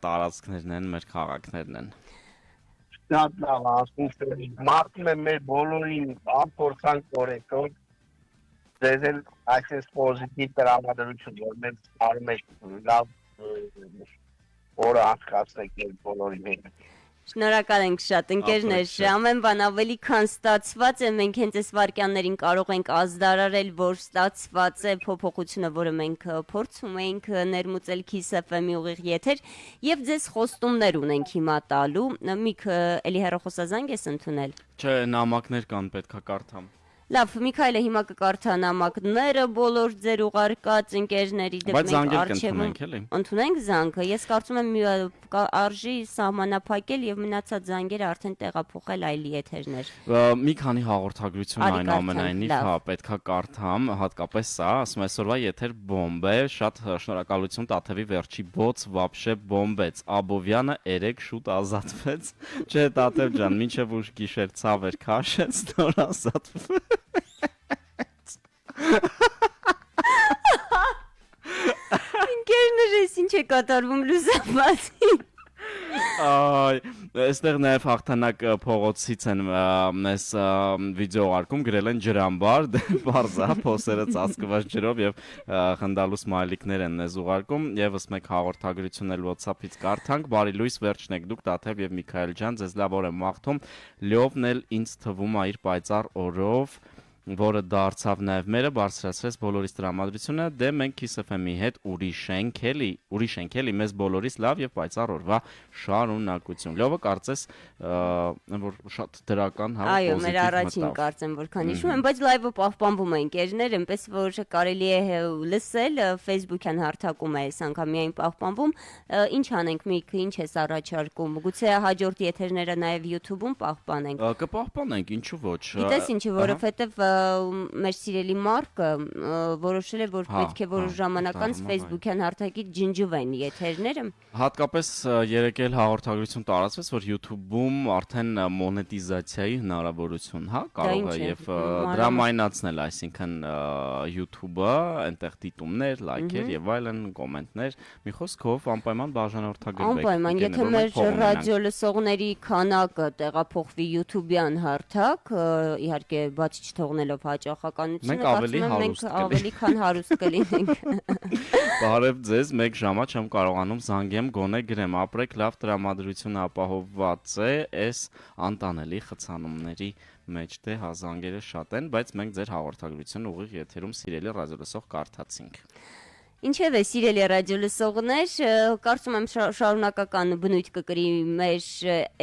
տարածքներն են, մեր քաղաքներն են։ Շատ լավ ասում, մարտում եմ մեր բոլորին անփորձանք կորեկտոր, ձեզ էլ այսպես պոզիտիվ տրամադրություն, որ մենք արում ենք լավ օրը անցկացնենք մեր բոլորի հետ։ Շնորհակալ ենք շատ, ընկերներ, ամեն բան ավելի քան ստացված է, մենք հենց այս վարքյաններին կարող ենք ազդարարել, որ ստացված է փոփոխությունը, որը մենք փորձում ենք ներմուծել Kiss FM-ի ուղիղ եթեր, եւ ձեզ խոստումներ ունենք հիմա տալու, միք էլի հեռախոսազանգ ես ընդունել։ Չէ, նամակներ կան, պետքա կարդամ։ Լավ, Միքայելը հիմա կկարդա նամակները բոլոր ձեր ուղարկած ընկերների դեպ մենք արժևում ընդունենք զանգը։ Ես կարծում եմ արժի սահմանափակել եւ մնացած զանգերը արդեն տեղափոխել այլ եթերներ։ Մի քանի հաղորդագրություն այնուամենայնիվ, հա, պետքա կարդամ, հատկապես սա, ասում այսօրվա եթեր բոմբ է, շատ շնորհակալություն Տաթևի վերջի բոց վաբշե բոմբեց, Աբովյանը 3 շուտ ազատվեց։ Չէ, Տաթև ջան, մինչև ուշ գիշեր ցավեր քաշեց, նոր ազատվեց։ Ինքերներ ես ինչ է կատարվում լուսաբացին։ Այ, այստեղ նաև հաղթանակ փողոցից են մեզ վիդեո արկում, գրել են ջրամբար, բարձա, փոսերը ծածկված ջրով եւ խնդալու սմայլիկներ են մեզ ուղարկում, եւս մեկ հաղորդագրություն էլ WhatsApp-ից կարդանք, բարի լույս վերջն եք դուք Տաթև եւ Միքայել ջան, ձեզ լավ օր եմ մաղթում, Լյովն էլ ինձ թվում է իր պայծառ օրով որը դարձավ նաև մերը, բարձրացրեց բոլորիս տրամադրությունը, դե մենք Kiss FM-ի հետ ուրիշ ենք էլի, մեզ բոլորիս լավ եւ պայծառ օրվա շարունակություն։ Լովը կարծես որ շատ դրական հա այո, մեր առաջին կարծեմ որքան հիշում եմ, բայց լայվը պահպանվում է ընկերներ, այնպես որ կարելի է լսել, Facebook-յան հարթակում է այս անգամ միայն պահպանվում, ինչ անենք Միք, ինչ ես առաջարկում, գուցե հաջորդ եթերները նաև YouTube-ում պահպանենք։ Կպահպանենք, ինչու ոչ։ Գիտես ինչի, որովհետեւ մեր սիրելի Մարկը որոշել է, որ պետք է որոշ ժամանակ անց Facebook-յան հարթակից ջնջվեն եթերները։ Հատկապես երեկ էլ հաղորդագրություն տարածվեց, որ YouTube-ում արդեն մոնետիզացիայի հնարավորություն, հա, կարող է եւ դրամայնացնել, այսինքն YouTube-ը, այնտեղ դիտումներ, լայքեր եւ այլն, կոմենտներ, մի խոսքով անպայման բաժանորդագրվեք։ Անպայման, եթե մեր ռադիո լսողների քանակը տեղափոխվի YouTube-յան հարթակ, իհարկե բաց չթողնելով հաճախականությունը, կարծում եմ մենք ավելի քան հարուստ կլինենք։ Բարև ձեզ, մեկ ժամա չեմ կարողանում զանգեմ, գոնե գրեմ, ապրեք լավ, տրամադրությունը ապահովված է, այս անտանելի խցանումների մեջ դե հազանգերը շատ են, բայց մենք ձեր հաղորդագրությունը ուղիղ եթերում սիրելի ռադիոլսող կարդացինք։ Ինչև է, սիրելի ռադիո լսողներ, կարծում եմ շարունակական բնույթ կկրի մեր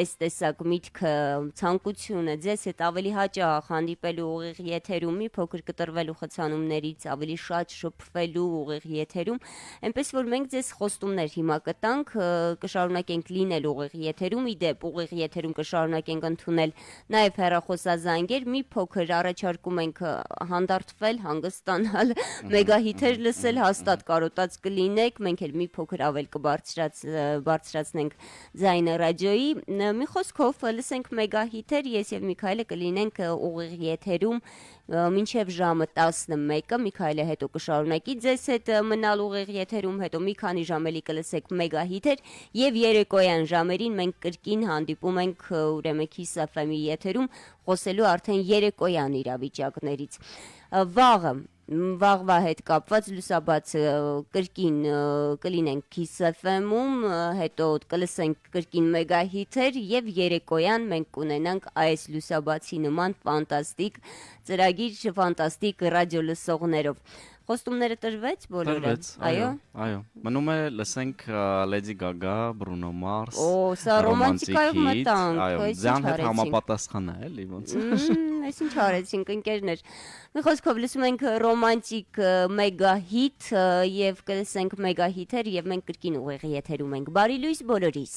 այս տեսակ միտքը, ցանկությունը ձեզ հետ ավելի հաճախ հանդիպելու ուղիղ եթերում, մի փոքր կտրվելու խցանումներից, ավելի շատ շփվելու ուղիղ եթերում, այնպես որ մենք ձեզ խոստումներ հիմա կտանք, կշարունակենք լինել ուղիղ եթերում, իդեպ ուղիղ եթերում կշարունակենք ընդունել նաև հեռախոսազանգեր, մի փոքր առաջարկում ենք հանդարտվել, հանգստանալ, մեգահիթեր լսել, հաստատ կարոտած կլինեք, մենք էլ մի փոքր ավել կբարձրացնենք ձայնը ռադիոյի, մի խոսքով լսենք մեգահիթեր, ես եւ Միքայելը կլինենք ուղիղ եթերում մինչև ժամը 11-ը, Միքայելը հետո կշարունակի ձեզ հետ մնալ ուղիղ եթերում, հետո մի քանի ժամ էլի կլսեք մեգահիթեր եւ երեկոյան ժամերին մենք կրկին հանդիպում ենք ուրեմն Kiss FM-ի եթերում խոսելու արդեն երեկոյան իրավիճակներից։ Վաղվա հետ կապված լուսաբաց կրկին կլինենք Kiss FM-ում, հետո կլսենք կրկին մեգահիթեր եւ երեկոյան մենք կունենանք այս լուսաբացի նման ֆանտաստիկ ծրագիր, ֆանտաստիկ ռադիո լսողներով։ Խոստումները տրվեց բոլորը։ Այո։ Մնում է լսենք Lady Gaga, Bruno Mars։ Սա ռոմանտիկայով մտանք։ Այո, ձյան հետ համապատասխան է, էլի ոնց։ Այս ինչ արեցինք ընկերներ։ Մի խոսքով լսում ենք ռոմանտիկ մեգահիթ եւ կլսենք մեգահիթեր եւ մենք կրկին ուղիղ եթերում ենք։ Բարի լույս բոլորիս։